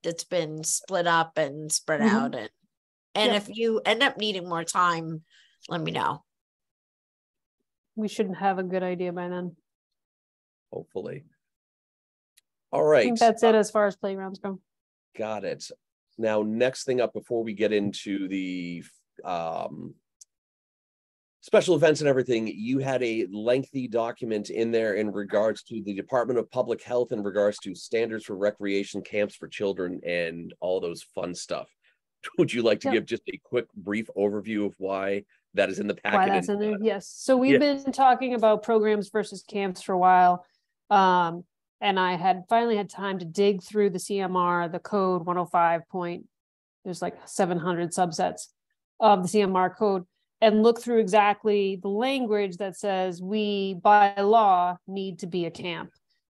S4: it's been split up and spread out, and if you end up needing more time, let me know.
S1: We shouldn't have a good idea by then.
S2: Hopefully. All right.
S1: I think that's it as far as playgrounds go.
S2: Got it. Now, next thing up before we get into the special events and everything, you had a lengthy document in there in regards to the Department of Public Health in regards to standards for recreation camps for children and all those fun stuff. Would you like to give just a quick, brief overview of why that is in the packet?
S1: Why that's in there? Yes. So we've been talking about programs versus camps for a while. And I had finally had time to dig through the CMR, the code 105 point, there's like 700 subsets of the CMR code, and look through exactly the language that says we by law need to be a camp.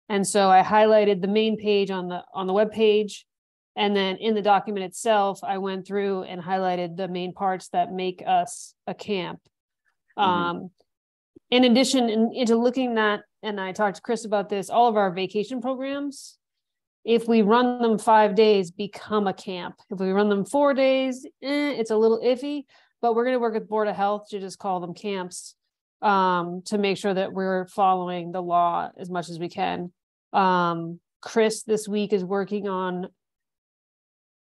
S1: And so I highlighted the main page on the web page. And then in the document itself, I went through and highlighted the main parts that make us a camp. In addition, into looking at, and I talked to Chris about this, all of our vacation programs, if we run them 5 days, become a camp. If we run them 4 days, it's a little iffy, but we're going to work with Board of Health to just call them camps to make sure that we're following the law as much as we can. Chris this week is working on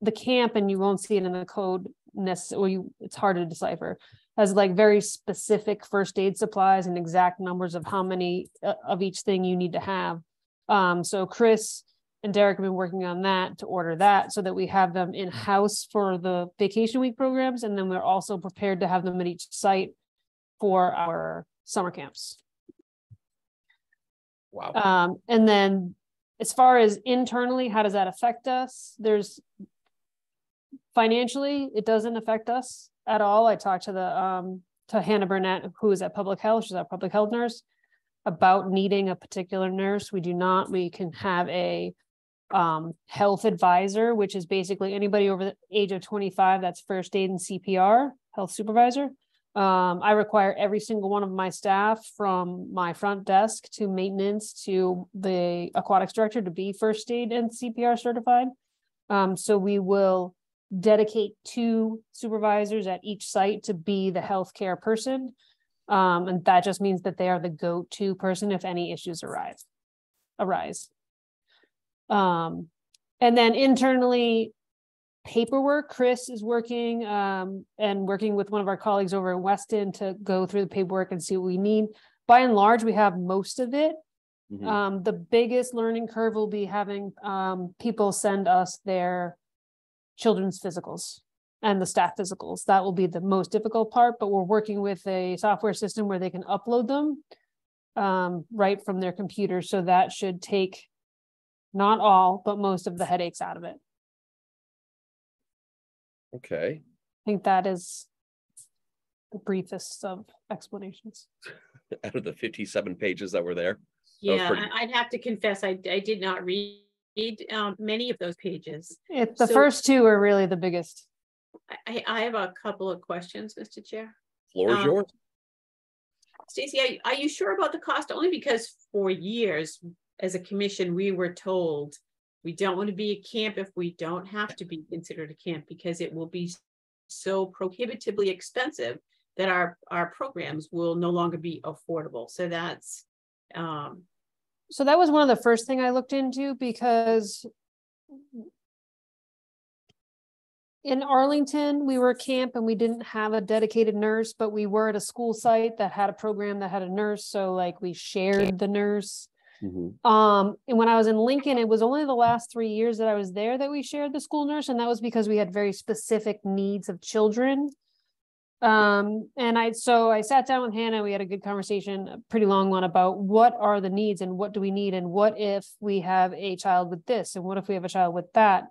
S1: the camp, and you won't see it in the code necessarily. It's hard to decipher. Has like very specific first aid supplies and exact numbers of how many of each thing you need to have. So Chris and Derek have been working on that to order that so that we have them in-house for the vacation week programs. And then we're also prepared to have them at each site for our summer camps.
S2: Wow.
S1: And then as far as internally, how does that affect us? Financially, it doesn't affect us at all. I talked to Hannah Burnett, who is at Public Health. She's our public health nurse, about needing a particular nurse. We do not. We can have a health advisor, which is basically anybody over the age of 25 that's first aid and CPR, health supervisor. I require every single one of my staff, from my front desk to maintenance to the aquatics director, to be first aid and CPR certified. So we will dedicate 2 supervisors at each site to be the healthcare person. And that just means that they are the go-to person if any issues arise. And then internally, paperwork, Chris is working and working with one of our colleagues over in Weston to go through the paperwork and see what we need. By and large, we have most of it. The biggest learning curve will be having people send us their children's physicals. and the staff physicals. That will be the most difficult part, but we're working with a software system where they can upload them right from their computer. So that should take not all, but most of the headaches out of it.
S2: Okay.
S1: I think that is the briefest of explanations.
S2: Out of the 57 pages that were there.
S3: Yeah, I'd have to confess, I did not read many of those pages.
S1: The first two are really the biggest.
S3: I have a couple of questions, Mr. Chair.
S2: Floor is yours.
S3: Stacy, are you sure about the cost? Only because for years, as a commission, we were told we don't want to be a camp if we don't have to be considered a camp, because it will be so prohibitively expensive that our programs will no longer be affordable. So that's
S1: so that was one of the first thing I looked into, because in Arlington, we were a camp and we didn't have a dedicated nurse, but we were at a school site that had a program that had a nurse. So like we shared the nurse. And when I was in Lincoln, it was only the last 3 years that I was there that we shared the school nurse. And that was because we had very specific needs of children. So I sat down with Hannah, we had a good conversation, a pretty long one, about what are the needs and what do we need? And what if we have a child with this? And what if we have a child with that?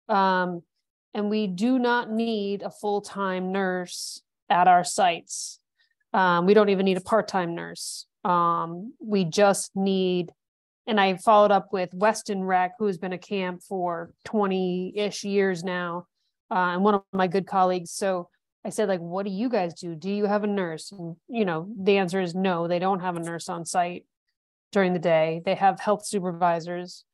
S1: And we do not need a full-time nurse at our sites. We don't even need a part-time nurse. We just need, and I followed up with Weston Rec, who has been a camp for 20-ish years now, and one of my good colleagues. So I said, like, what do you guys do? Do you have a nurse? And, the answer is no, they don't have a nurse on site during the day. They have health supervisors.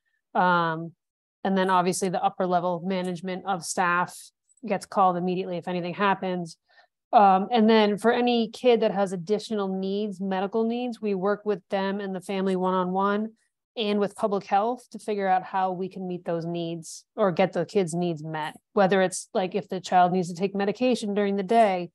S1: And then obviously the upper level management of staff gets called immediately if anything happens. And then for any kid that has additional needs, medical needs, we work with them and the family one-on-one and with public health to figure out how we can meet those needs or get the kids' needs met. Whether it's like if the child needs to take medication during the day,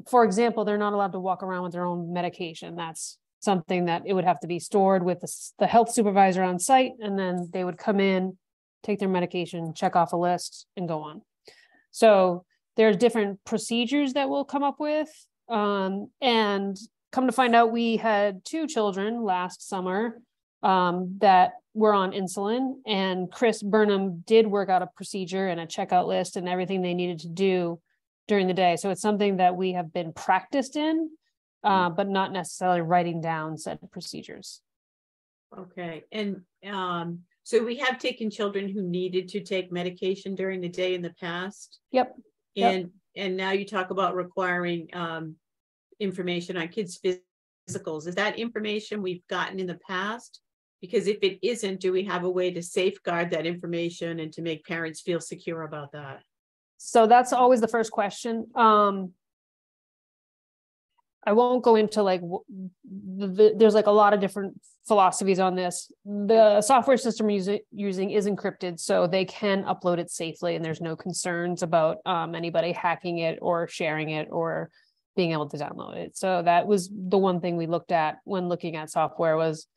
S1: for example, they're not allowed to walk around with their own medication. That's something that it would have to be stored with the health supervisor on site, and then they would come in, take their medication, check off a list, and go on. So there's different procedures that we'll come up with. And come to find out, we had 2 children last summer that were on insulin, and Chris Burnham did work out a procedure and a checkout list and everything they needed to do during the day. So it's something that we have been practiced in, but not necessarily writing down said procedures.
S3: Okay. And so we have taken children who needed to take medication during the day in the past.
S1: Yep.
S3: And now you talk about requiring information on kids' physicals. Is that information we've gotten in the past? Because if it isn't, do we have a way to safeguard that information and to make parents feel secure about that?
S1: So that's always the first question. I won't go into like, there's like a lot of different philosophies on this. The software system we're using is encrypted, so they can upload it safely and there's no concerns about anybody hacking it or sharing it or being able to download it. So that was the one thing we looked at when looking at software was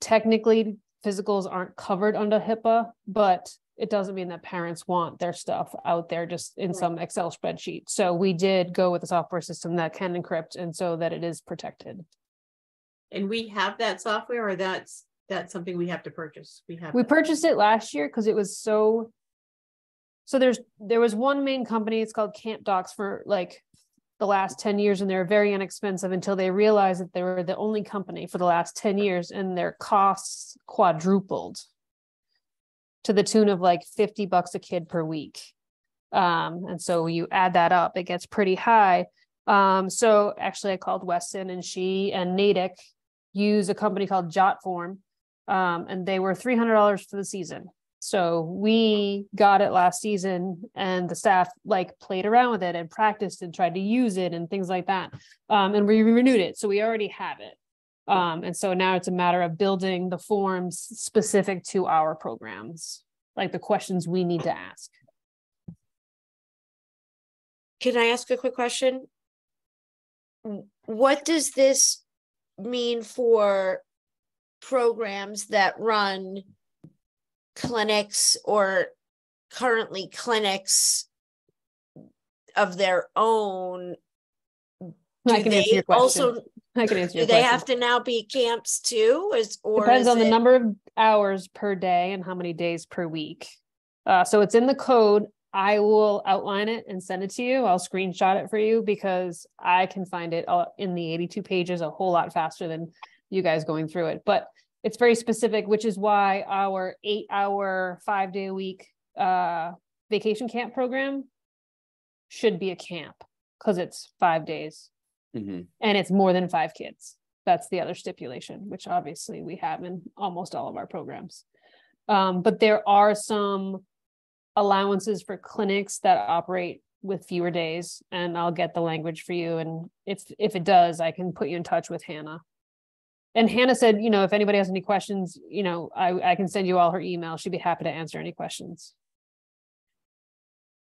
S1: technically physicals aren't covered under HIPAA, but it doesn't mean that parents want their stuff out there just in some Excel spreadsheet. So we did go with a software system that can encrypt and so that it is protected.
S3: And we have that software, or that's something we have to purchase? We
S1: purchased it last year because it was so there was one main company, it's called CampDocs, for like the last 10 years, and they were very inexpensive until they realized that they were the only company for the last 10 years and their costs quadrupled to the tune of like $50 a kid per week. And so you add that up, it gets pretty high. So actually I called Weston, and she and Natick use a company called JotForm, and they were $300 for the season. So we got it last season, and the staff like played around with it and practiced and tried to use it and things like that. And we renewed it. So we already have it. And so now it's a matter of building the forms specific to our programs, like the questions we need to ask.
S4: Can I ask a quick question? What does this mean for programs that run clinics or currently clinics of their own,
S1: I can answer your question. I can answer
S4: do
S1: your
S4: they
S1: question.
S4: have to now be camps too?
S1: Depends on the number of hours per day and how many days per week. So it's in the code. I will outline it and send it to you. I'll screenshot it for you because I can find it in the 82 pages a whole lot faster than you guys going through it. But it's very specific, which is why our 8-hour, 5-day-a-week vacation camp program should be a camp because it's 5 days.
S2: Mm-hmm.
S1: And it's more than 5 kids. That's the other stipulation, which obviously we have in almost all of our programs. But there are some allowances for clinics that operate with fewer days, and I'll get the language for you. And if it does, I can put you in touch with Hannah. And Hannah said, if anybody has any questions, I can send you all her email. She'd be happy to answer any questions.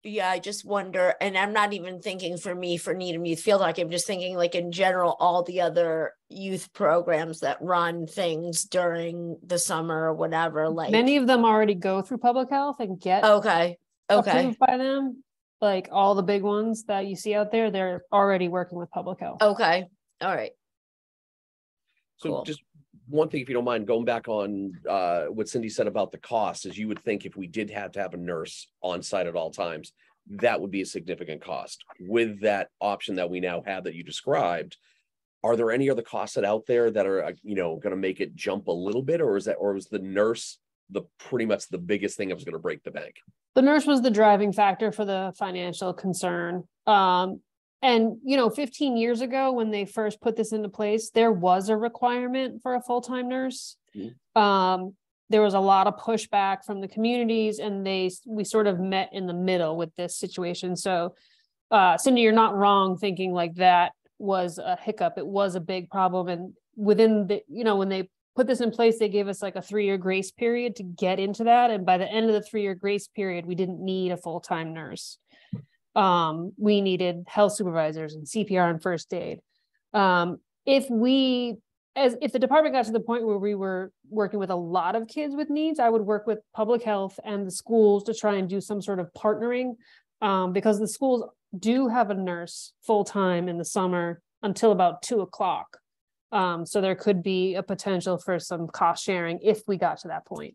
S4: Yeah, I just wonder, and I'm not even thinking for Needham Youth Field Hockey. I'm just thinking like in general, all the other youth programs that run things during the summer or whatever. Like
S1: many of them already go through public health and get approved by them. Like all the big ones that you see out there, they're already working with public health.
S4: Okay, all right.
S2: So
S4: Cool.
S2: Just one thing, if you don't mind, going back on what Cindy said about the cost, is you would think if we did have to have a nurse on site at all times, that would be a significant cost. With that option that we now have that you described, are there any other costs that out there that are going to make it jump a little bit, or is the nurse pretty much the biggest thing that was going to break the bank?
S1: The nurse was the driving factor for the financial concern. And 15 years ago, when they first put this into place, there was a requirement for a full-time nurse.
S2: Mm-hmm.
S1: There was a lot of pushback from the communities, and we sort of met in the middle with this situation. So, Cindy, you're not wrong thinking like that was a hiccup. It was a big problem, and within the when they put this in place, they gave us like a 3-year grace period to get into that, and by the end of the 3-year grace period, we didn't need a full-time nurse. We needed health supervisors and CPR and first aid. If the department got to the point where we were working with a lot of kids with needs, I would work with public health and the schools to try and do some sort of partnering, because the schools do have a nurse full-time in the summer until about 2:00. So there could be a potential for some cost sharing if we got to that point.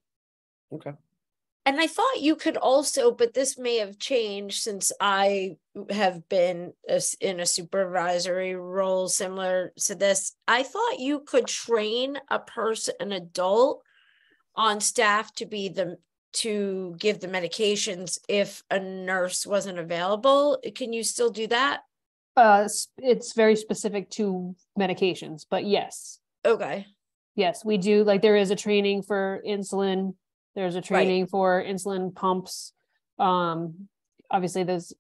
S2: Okay.
S4: And I thought you could also, but this may have changed since I have been in a supervisory role similar to this. I thought you could train an adult on staff to give the medications if a nurse wasn't available. Can you still do that?
S1: It's very specific to medications, but yes.
S4: Okay.
S1: Yes, we do. Like there is a training for insulin. There's a training for insulin pumps. Obviously there's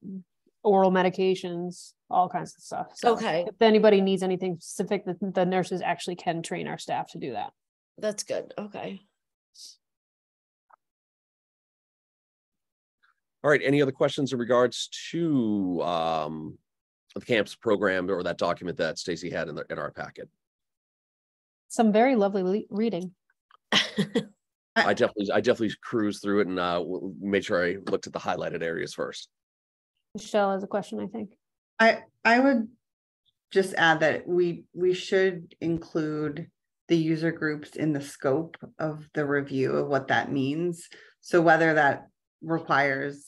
S1: oral medications, all kinds of stuff. So
S4: okay.
S1: If anybody needs anything specific, the nurses actually can train our staff to do that.
S4: That's good. Okay.
S2: All right. Any other questions in regards to the campus program or that document that Stacy had in our packet?
S1: Some very lovely reading.
S2: I definitely cruised through it and made sure I looked at the highlighted areas first.
S1: Michelle has a question, I think.
S6: I would just add that we should include the user groups in the scope of the review of what that means. So whether that requires,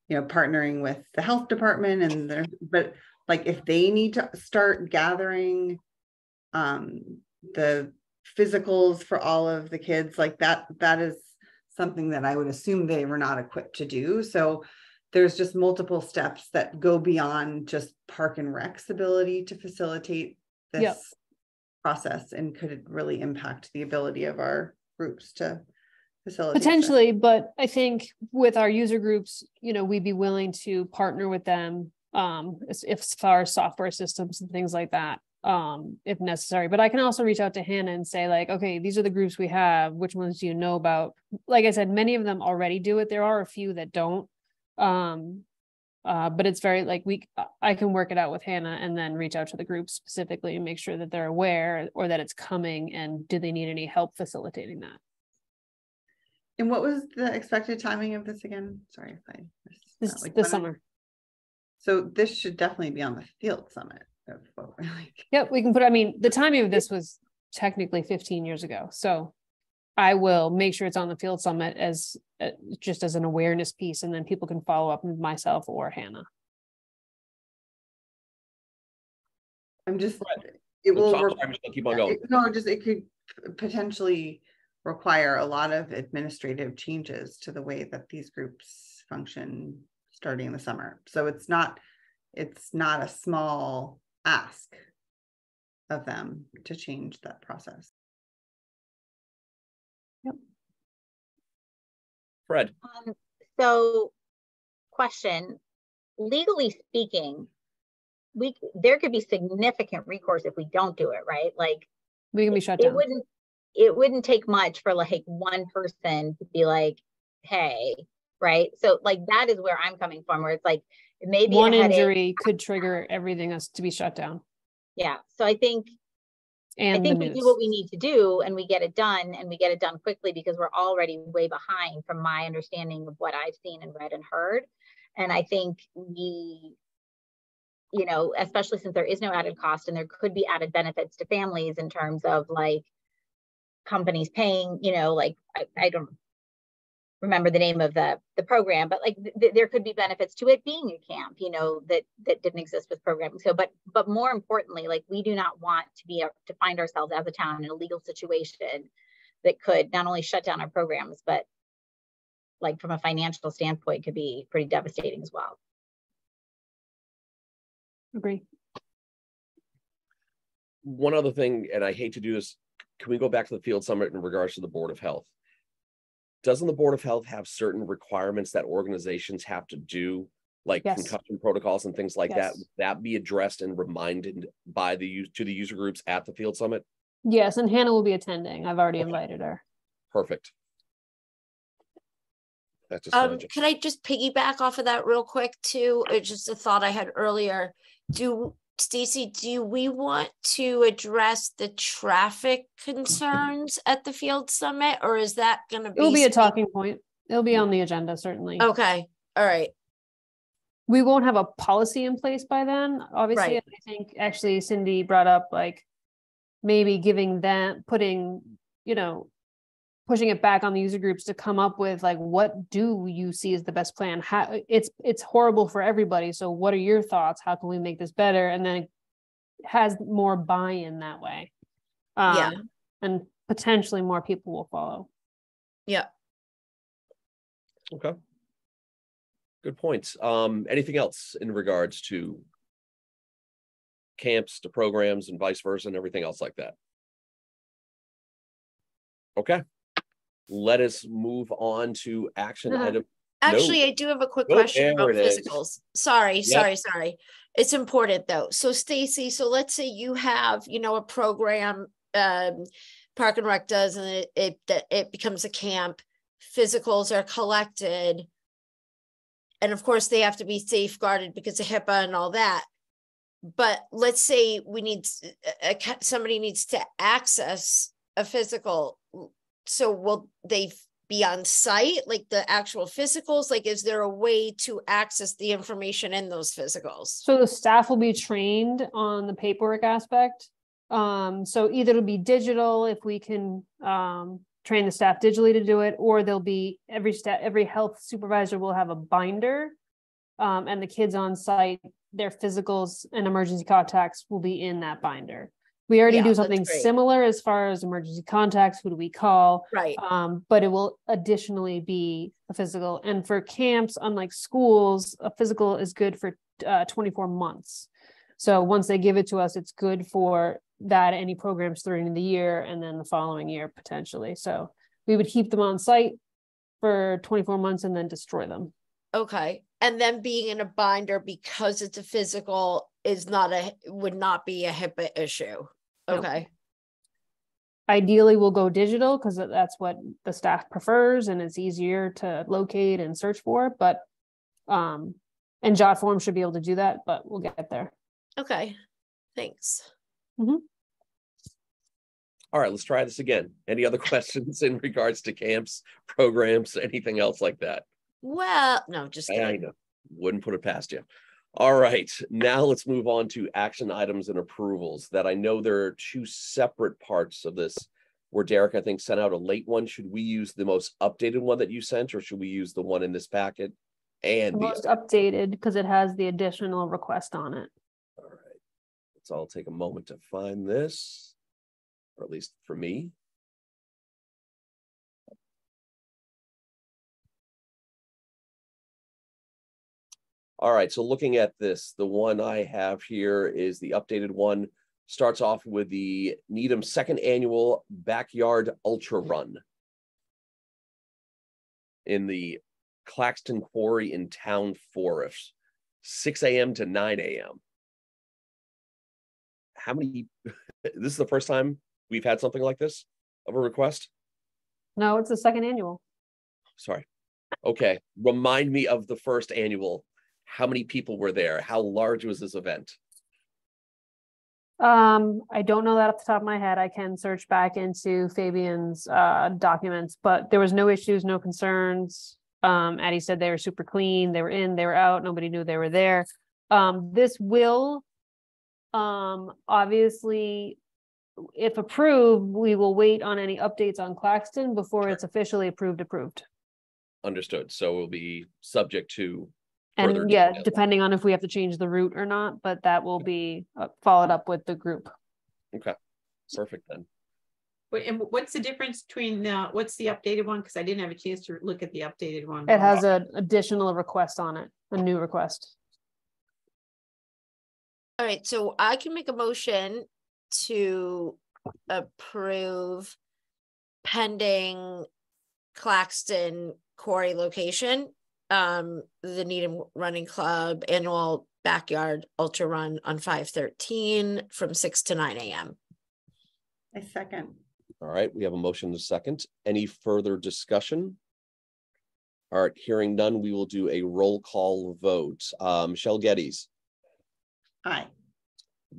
S6: partnering with the health department but like if they need to start gathering the physicals for all of the kids, like that is something that I would assume they were not equipped to do. So there's just multiple steps that go beyond just Park and Rec's ability to facilitate this process, and could it really impact the ability of our groups to facilitate
S1: potentially that? But I think with our user groups, we'd be willing to partner with them as far as software systems and things like that, if necessary. But I can also reach out to Hannah and say like, okay, these are the groups we have. Which ones do you know about? Like I said, many of them already do it. There are a few that don't. But it's very like I can work it out with Hannah and then reach out to the group specifically and make sure that they're aware or that it's coming, and do they need any help facilitating that?
S6: And what was the expected timing of this again? Sorry if I missed that. Like
S1: This summer.
S6: So this should definitely be on the field summit. Of what we're like.
S1: Yep, we can put, I mean, the timing of this was technically 15 years ago. So I will make sure it's on the field summit as just as an awareness piece, and then people can follow up with myself or Hannah.
S6: I'm just, it will
S2: keep on going.
S6: No, just it could potentially require a lot of administrative changes to the way that these groups function starting in the summer. So it's not a small ask of them to change that process.
S1: Yep.
S2: Fred.
S5: So question, legally speaking, there could be significant recourse if we don't do it, right? Like
S1: we can be shut down.
S5: It wouldn't take much for like one person to be like, hey, right? So like that is where I'm coming from, where it's like maybe
S1: one injury could trigger everything else to be shut down.
S5: Yeah. So I think we do what we need to do and we get it done, and we get it done quickly because we're already way behind from my understanding of what I've seen and read and heard. And I think we, you know, especially since there is no added cost and there could be added benefits to families in terms of like companies paying, you know, like I don't remember the name of the program, but like there could be benefits to it being a camp, you know, that didn't exist with programming. So, but more importantly, like we do not want to find ourselves as a town in a legal situation that could not only shut down our programs, but like from a financial standpoint could be pretty devastating as well.
S1: Agree.
S2: One other thing, and I hate to do this, can we go back to the field summit in regards to the Board of Health? Doesn't the Board of Health have certain requirements that organizations have to do, like concussion protocols and things like that? Would that be addressed and reminded by the user groups at the field summit?
S1: Yes, and Hannah will be attending. I've already invited her.
S2: Perfect. That's just
S4: can I just piggyback off of that real quick too? It's just a thought I had earlier. Stacy, do we want to address the traffic concerns at the field summit, or is that going to be?
S1: It will be a talking point. It'll be on the agenda, certainly.
S4: Okay. All right.
S1: We won't have a policy in place by then, obviously.
S4: Right.
S1: I think actually Cindy brought up like maybe pushing it back on the user groups to come up with like, what do you see as the best plan? How it's horrible for everybody. So what are your thoughts? How can we make this better? And then it has more buy-in that way. And potentially more people will follow.
S4: Yeah.
S2: Okay. Good points. Anything else in regards to camps, to programs, and vice versa, and everything else like that? Okay. Let us move on to action item.
S4: Actually, I do have a quick question about physicals. Sorry. It's important though. So Stacy, so let's say you have, a program Park and Rec does, and it becomes a camp. Physicals are collected. And of course they have to be safeguarded because of HIPAA and all that. But let's say somebody needs to access a physical. So will they be on site, like the actual physicals? Like, is there a way to access the information in those physicals?
S1: So the staff will be trained on the paperwork aspect. So either it'll be digital if we can train the staff digitally to do it, or there'll be every health supervisor will have a binder, and the kids on site, their physicals and emergency contacts will be in that binder. We already do something similar as far as emergency contacts. Who do we call?
S4: Right.
S1: But it will additionally be a physical. And for camps, unlike schools, a physical is good for 24 months. So once they give it to us, it's good for that, any programs during the year, and then the following year potentially. So we would keep them on site for 24 months and then destroy them.
S4: Okay. And then being in a binder because it's a physical would not be a HIPAA issue. Okay.
S1: Nope. Ideally, we'll go digital because that's what the staff prefers and it's easier to locate and search for. But and JotForm should be able to do that, but we'll get there.
S4: Okay. Thanks.
S1: Mm-hmm.
S2: All right, let's try this again. Any other questions in regards to camps, programs, anything else like that?
S4: Well, no, just
S2: I
S4: kidding.
S2: know. Wouldn't put it past you. All right, now let's move on to action items and approvals that I know there are two separate parts of this where Derek, I think, sent out a late one. Should we use the most updated one that you sent, or should we use the one in this packet? And
S1: The most updated because it has the additional request on it.
S2: all right, let's all take a moment to find this, or at least for me. All right, so looking at this, the one I have here is the updated one. Starts off with the Needham second annual backyard ultra run in the Claxton Quarry in Town Forest, 6 a.m. to 9 a.m. How many, this is the first time we've had something like this of a request?
S1: No, it's the second annual.
S2: Sorry. Okay, remind me of the first annual. How many people were there? How large was this event?
S1: I don't know that off the top of my head. I can search back into Fabian's documents, but there was no issues, no concerns. Addie said they were super clean, they were in, they were out, nobody knew they were there. This will obviously, if approved, we will wait on any updates on Claxton before it's officially approved.
S2: Understood. So it will be subject to
S1: And
S2: further
S1: yeah,
S2: detail.
S1: depending on if we have to change the route or not, but that will be followed up with the group.
S2: Okay, perfect then.
S3: And what's the difference between what's the updated one? Because I didn't have a chance to look at the updated one.
S1: It has an additional request on it, a new request.
S4: All right, so I can make a motion to approve pending Claxton Quarry location, the Needham Running Club annual backyard ultra run on 5/13 from 6 to 9 a.m.
S6: I second.
S2: All right, we have a motion and a second. Any further discussion? All right, hearing none, we will do a roll call vote. Michelle Geddes,
S6: Aye.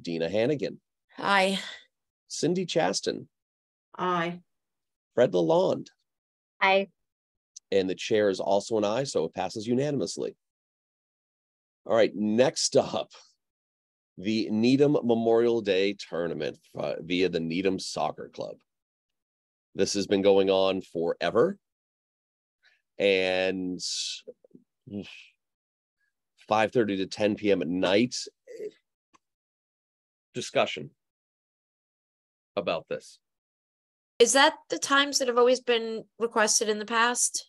S2: Dina Hannigan,
S4: Hi.
S2: Cindy Chaston,
S3: Aye.
S2: Fred Lalonde,
S5: I
S2: and the chair is also an aye, so it passes unanimously. All right, next up, the Needham Memorial Day Tournament via the Needham Soccer Club. This has been going on forever. And 5:30 to 10 p.m. at night. Discussion about this.
S4: Is that the times that have always been requested in the past?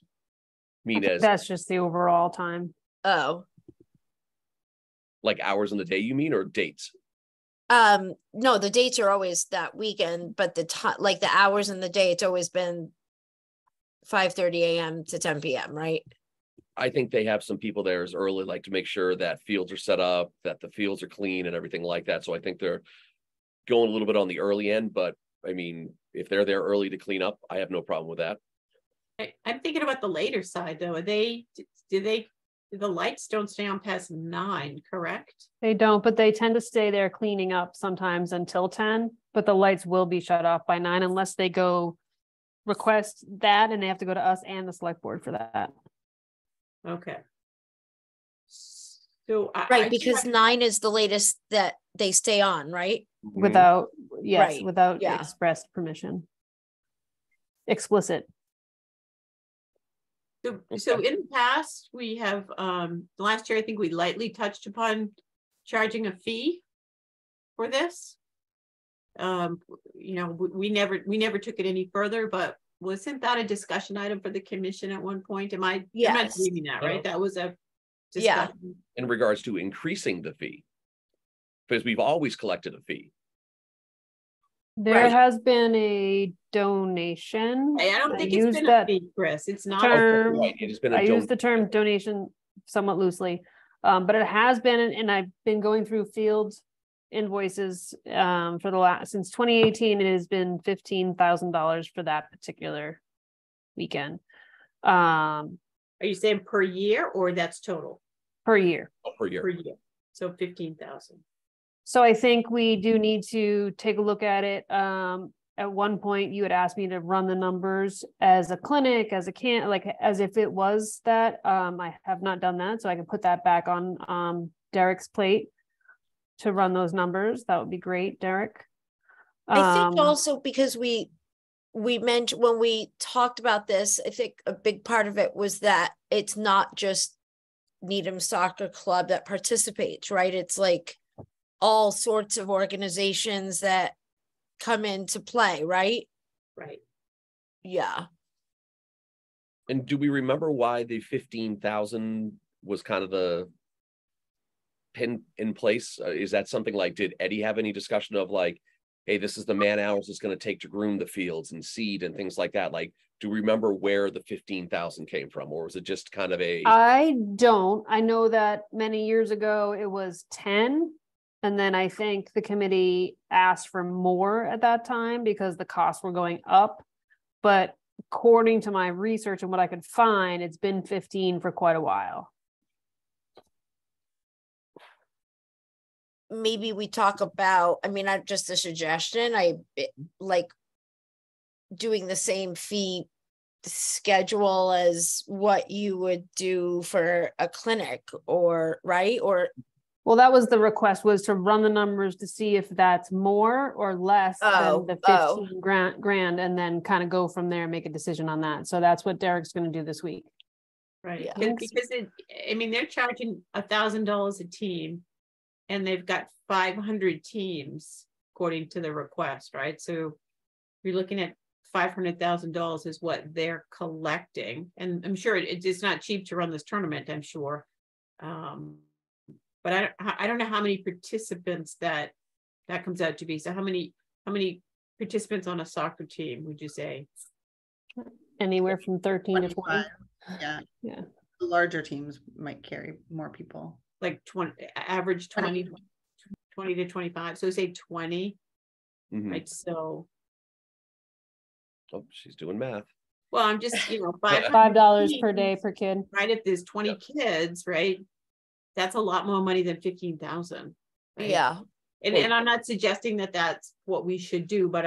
S1: That's just the overall time.
S4: Oh,
S2: Like hours in the day, you mean, or dates?
S4: no, the dates are always that weekend, but the time, like the hours in the day, it's always been 5:30 a.m. to 10 p.m., right?
S2: I think they have some people there as early, like to make sure that fields are set up, that the fields are clean and everything like that. So I think they're going a little bit on the early end, but I mean, if they're there early to clean up, I have no problem with that.
S3: I'm thinking about the later side though. The lights don't stay on past 9, correct?
S1: They don't, but they tend to stay there cleaning up sometimes until 10, but the lights will be shut off by 9 unless they go request that and they have to go to us and the select board for that.
S3: Okay. So
S4: Right, because 9 is the latest that they stay on, right?
S1: Without, yes,
S4: Right,
S1: without
S4: yeah.
S1: expressed permission. Explicit.
S3: So in the past, we have last year I think we lightly touched upon charging a fee for this. We never took it any further, but wasn't that a discussion item for the commission at one point? I'm not
S4: Yes.
S3: dreaming that, right? That was a
S4: Yeah.
S3: discussion.
S2: In regards to increasing the fee, because we've always collected a fee.
S1: There
S4: Right.
S1: has been a donation.
S3: I don't think
S1: used
S3: it's been a
S1: that
S3: fee, Chris. It's not.
S1: term.
S2: Right, it has been a
S1: I use the term donation somewhat loosely, but it has been, and I've been going through field invoices for the since 2018. It has been $15,000 for that particular weekend
S3: Are you saying per year or that's total?
S1: per year.
S2: per year.
S3: Per year. So 15,000.
S1: So I think we do need to take a look at it. at one point you had asked me to run the numbers as a clinic, as a like as if it was that. I have not done that, so I can put that back on Derek's plate to run those numbers. That would be great, Derek.
S4: I think also because we mentioned when we talked about this, I think a big part of it was that it's not just Needham Soccer Club that participates, right? It's like all sorts of organizations that come into play, right?
S3: Right.
S4: Yeah.
S2: And do we remember why the 15,000 was kind of the pin in place? Is that something like, did Eddie have any discussion of like, hey, this is the man hours it's going to take to groom the fields and seed and things like that? Like, do we remember where the 15,000 came from, or was it just kind of a?
S1: I don't. I know that many years ago it was 10. And then I think the committee asked for more at that time because the costs were going up. But according to my research and what I could find, it's been 15 for quite a while.
S4: Maybe we talk about, I mean, I'm just a suggestion. I like doing the same fee schedule as what you would do for a clinic, or right? Or
S1: well, that was the request, was to run the numbers to see if that's more or less than the 15 grand, and then kind of go from there and make a decision on that. So that's what Derek's going to do this week.
S3: Right.
S4: Yeah.
S3: Because I mean, they're charging $1,000 a team, and they've got 500 teams according to the request, right? So you're looking at $500,000 is what they're collecting, and I'm sure it's not cheap to run this tournament, I'm sure. But I don't know how many participants that comes out to be. So how many participants on a soccer team would you say?
S1: Anywhere from 13 to 20.
S6: Yeah.
S1: Yeah.
S6: The larger teams might carry more people.
S3: Like 20, average 20 to 25. So say 20, right? So.
S2: Oh, she's doing math.
S3: Well, I'm just,
S1: $5 per day per kid.
S3: Right. If there's 20 kids, right? That's a lot more money than 15,000. Right?
S4: yeah.
S3: And I'm not suggesting that that's what we should do, but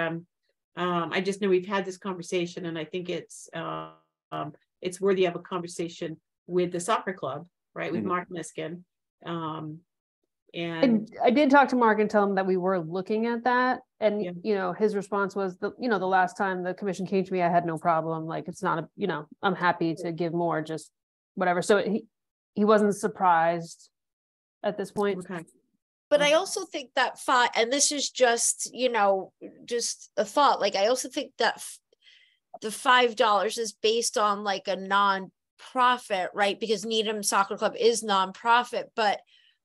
S3: I just know we've had this conversation, and I think it's worthy of a conversation with the soccer club, right? With Mark Miskin. And
S1: I did talk to Mark and tell him that we were looking at that. And, his response was, the last time the commission came to me, I had no problem. Like, it's not I'm happy to give more, just whatever. So he wasn't surprised at this point.
S3: okay.
S4: But I also think that and this is just, just a thought. Like, I also think that the $5 is based on like a non-profit, right? Because Needham Soccer Club is non-profit, but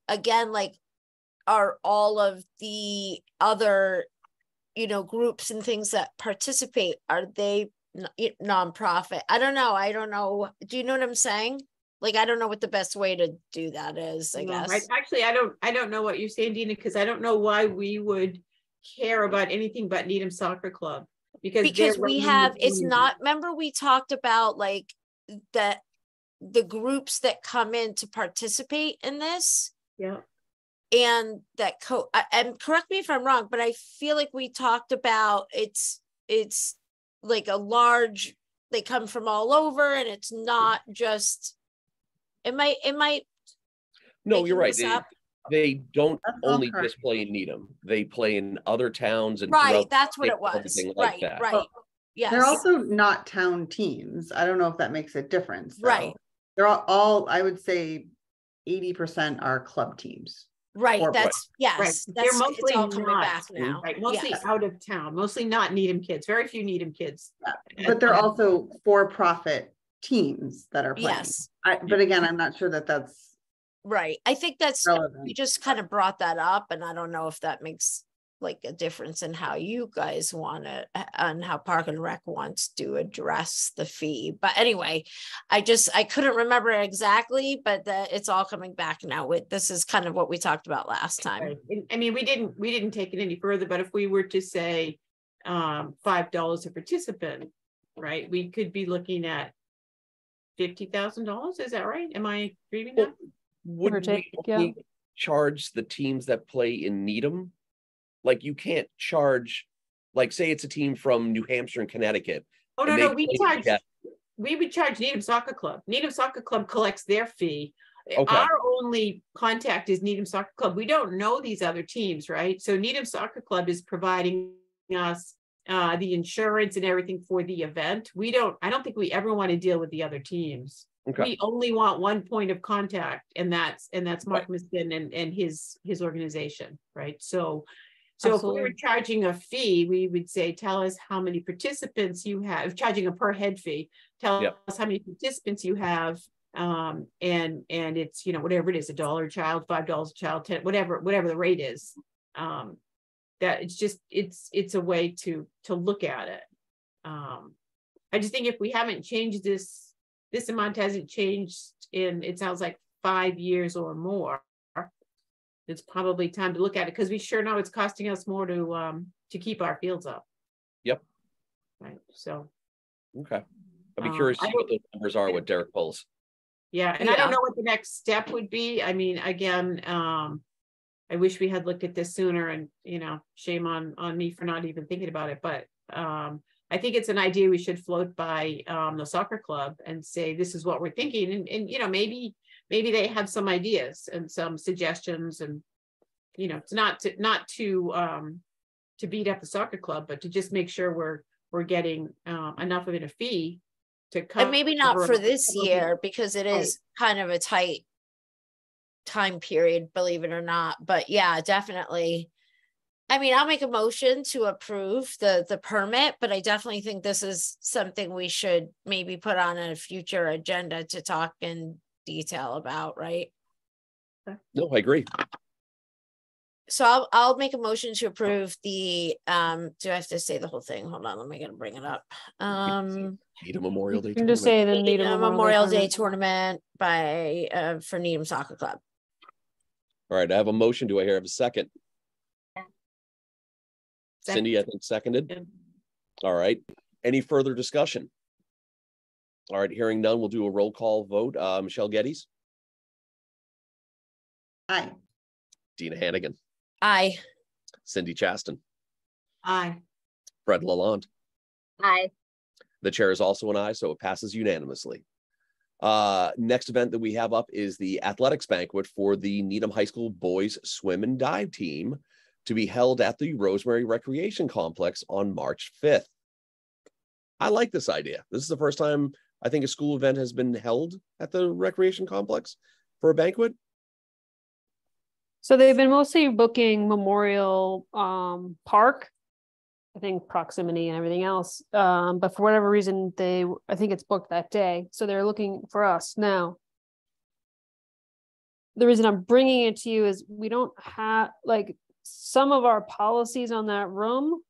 S4: again, like, are all of the other, groups and things that participate, are they non-profit? I don't know. Do you know what I'm saying? Like, I don't know what the best way to do that is, I guess.
S3: Right. Actually, I don't know what you're saying, Dina, because I don't know why we would care about anything but Needham Soccer Club. Because
S4: we have, it's not, remember we talked about like that the groups that come in to participate in this.
S3: Yeah.
S4: And that and correct me if I'm wrong, but I feel like we talked about it's like a large, they come from all over, and it's not just, it might.
S2: No, you're right. They don't only
S6: correct.
S2: just play in Needham. They play in other towns and
S4: right. That's what it was.
S2: Like that.
S4: Right.
S6: Well,
S4: yes.
S6: They're also not town teams. I don't know if that makes a difference. Though.
S4: Right.
S6: They're all, I would say 80% are club teams.
S4: Right. That's yes.
S3: Right.
S4: That's,
S3: they're mostly
S4: it's all coming
S3: not,
S4: back now.
S3: right? Mostly
S4: yes.
S3: out of town, mostly not Needham kids, very few Needham kids.
S6: Yeah. But they're also for-profit teams that are playing.
S4: Yes.
S6: But again, I'm not sure that that's
S4: right. I think that's
S6: relevant.
S4: we just kind of brought that up, and I don't know if that makes like a difference in how you guys want to, and how Park and Rec wants to address the fee. But anyway, I couldn't remember exactly, but it's all coming back now. With this is kind of what we talked about last time.
S3: Right. I mean, we didn't take it any further, but if we were to say $5 a participant, right, we could be looking at $50,000. Is that right? Am I reading that?
S2: Would we charge the teams that play in Needham? Like, you can't charge Like say it's a team from New Hampshire and Connecticut.
S3: Oh, no,
S2: and
S3: no,
S2: they
S3: we
S2: play
S3: charge,
S2: together.
S3: we would charge Needham Soccer Club. Needham Soccer Club collects their fee.
S2: Okay.
S3: Our only contact is Needham Soccer Club. We don't know these other teams, right? So Needham Soccer Club is providing us the insurance and everything for the event. I don't think we ever want to deal with the other teams.
S2: Okay.
S3: We only want one point of contact, and that's Mark Miskin and his organization, right? So if we were charging a fee, we would say, tell us how many participants you have, charging a per head fee, tell us how many participants you have. And it's, whatever it is, $1 a child, $5 a child, 10, whatever the rate is. That it's just, it's a way to look at it. I just think if we haven't changed this amount hasn't changed in, it sounds like 5 years or more, it's probably time to look at it, because we sure know it's costing us more to keep our fields up.
S2: Yep.
S3: Right. So.
S2: Okay. I'd be curious to see what those numbers are with Derek Pulse.
S3: Yeah. And I don't know what the next step would be. I mean, again, I wish we had looked at this sooner, and, shame on me for not even thinking about it. But I think it's an idea we should float by the soccer club and say, this is what we're thinking. And maybe they have some ideas and some suggestions, and, it's not to beat up the soccer club, but to just make sure we're getting enough of it a fee to cover.
S4: And maybe not for this year, because it is kind of a tight time period, believe it or not. But yeah, definitely. I mean, I'll make a motion to approve the permit, but I definitely think this is something we should maybe put on a future agenda to talk in detail about, right?
S2: No, I agree.
S4: So I'll make a motion to approve the do I have to say the whole thing? Hold on, let me bring it up.
S2: Needham Memorial Day.
S1: You can just say the
S4: Needham Memorial Day tournament by for Needham Soccer Club.
S2: All right, I have a motion. Do I hear a second? Cindy, I think seconded. All right. Any further discussion? All right, hearing none, we'll do a roll call vote. Michelle Geddes.
S6: Aye.
S2: Dina Hannigan.
S4: Aye.
S2: Cindy Chaston.
S3: Aye.
S2: Fred Lalonde.
S5: Aye.
S2: The chair is also an aye, so it passes unanimously. Next event that we have up is the athletics banquet for the Needham High School boys swim and dive team, to be held at the Rosemary Recreation Complex on March 5th. I like this idea. This is the first time I think a school event has been held at the recreation complex for a banquet.
S1: So they've been mostly booking Memorial Park, I think proximity and everything else. But for whatever reason, I think it's booked that day. So they're looking for us now. The reason I'm bringing it to you is we don't have, like, some of our policies on that room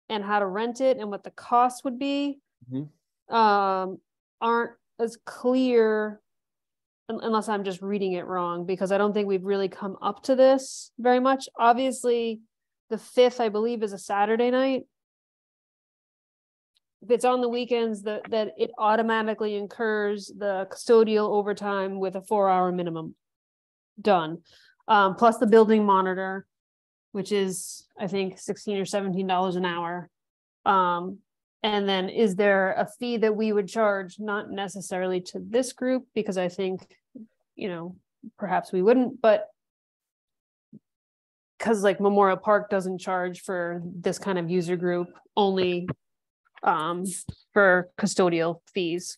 S1: and how to rent it and what the cost would be aren't as clear, unless I'm just reading it wrong, because I don't think we've really come up to this very much. Obviously, the 5th, I believe, is a Saturday night. If it's on the weekends, that it automatically incurs the custodial overtime with a 4-hour minimum. Done. Plus the building monitor, which is, I think, $16 or $17 an hour. And then is there a fee that we would charge? Not necessarily to this group, because I think, perhaps we wouldn't, but because like Memorial Park doesn't charge for this kind of user group, only for custodial fees.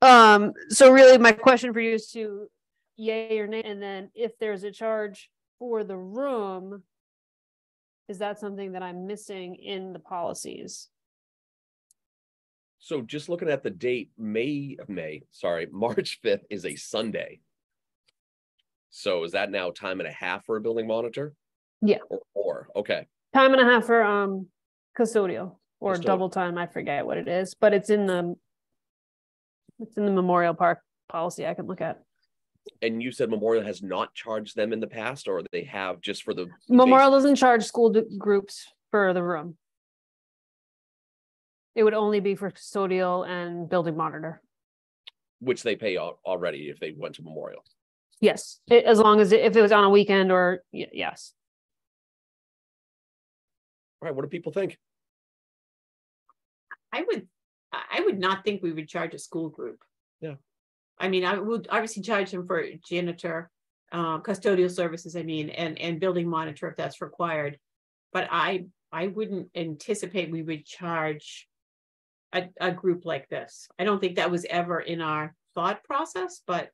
S1: So really my question for you is to yay or nay, and then if there's a charge for the room, is that something that I'm missing in the policies?
S2: So just looking at the date, March 5th is a Sunday. So is that now time and a half for a building monitor?
S1: Yeah.
S2: Or okay.
S1: Time and a half for custodial or double time, I forget what it is, but it's in the Memorial Park policy I can look at.
S2: And you said Memorial has not charged them in the past, or they have just for the
S1: Memorial doesn't charge school groups for the room. It would only be for custodial and building monitor,
S2: which they pay already if they went to Memorial.
S1: Yes, as long as if it was on a weekend or yes.
S2: right, what do people think?
S3: I would not think we would charge a school group.
S2: Yeah.
S3: I mean, I would obviously charge them for janitor, custodial services, I mean, and building monitor if that's required. But I wouldn't anticipate we would charge a group like this. I don't think that was ever in our thought process, but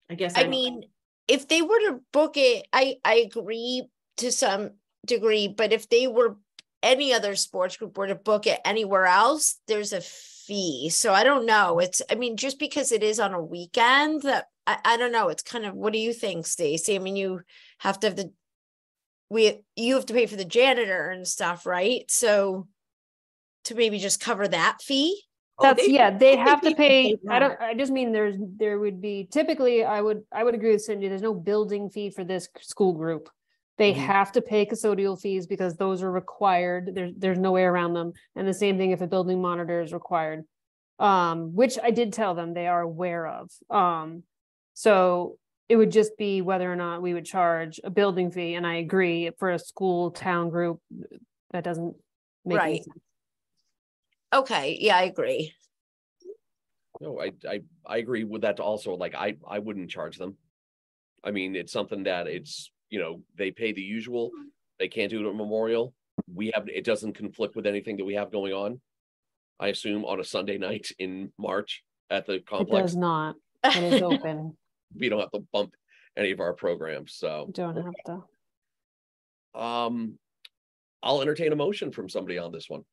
S3: I guess
S4: I mean, if they were to book it, I agree to some degree, but if they were any other sports group were to book it anywhere else, there's a fee. So I don't know. I mean, just because it is on a weekend, that I don't know. It's kind of, what do you think, Stacey? I mean, you have to have you have to pay for the janitor and stuff, right? So to maybe just cover that fee.
S1: They have to pay. I just mean there would be, typically I would agree with Cindy. There's no building fee for this school group. They have to pay custodial fees because those are required. There's no way around them. And the same thing if a building monitor is required, which I did tell them they are aware of. So it would just be whether or not we would charge a building fee. And I agree, for a school town group, that doesn't make any sense.
S4: Okay, yeah, I agree.
S2: No, I agree with that also. Like, I wouldn't charge them. I mean, it's something that it's, they pay the usual. They can't do it at Memorial. It doesn't conflict with anything that we have going on. I assume on a Sunday night in March at the complex.
S1: It does not. It is open.
S2: We don't have to bump any of our programs, so.
S1: Don't have to.
S2: I'll entertain a motion from somebody on this one.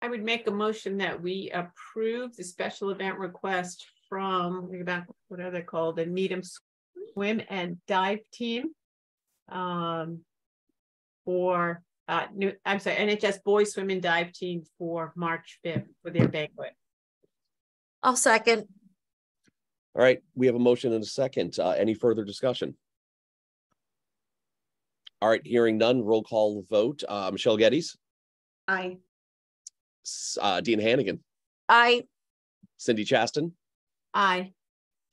S3: I would make a motion that we approve the special event request from, what are they called? The Needham Swim and Dive Team. For NHS Boys Swim and Dive Team for March 5th for their banquet.
S4: I'll second.
S2: All right, we have a motion and a second. Any further discussion? All right, hearing none, roll call vote. Michelle Geddes.
S6: Aye.
S2: Dean Hannigan.
S4: Aye.
S2: Cindy Chaston.
S3: Aye.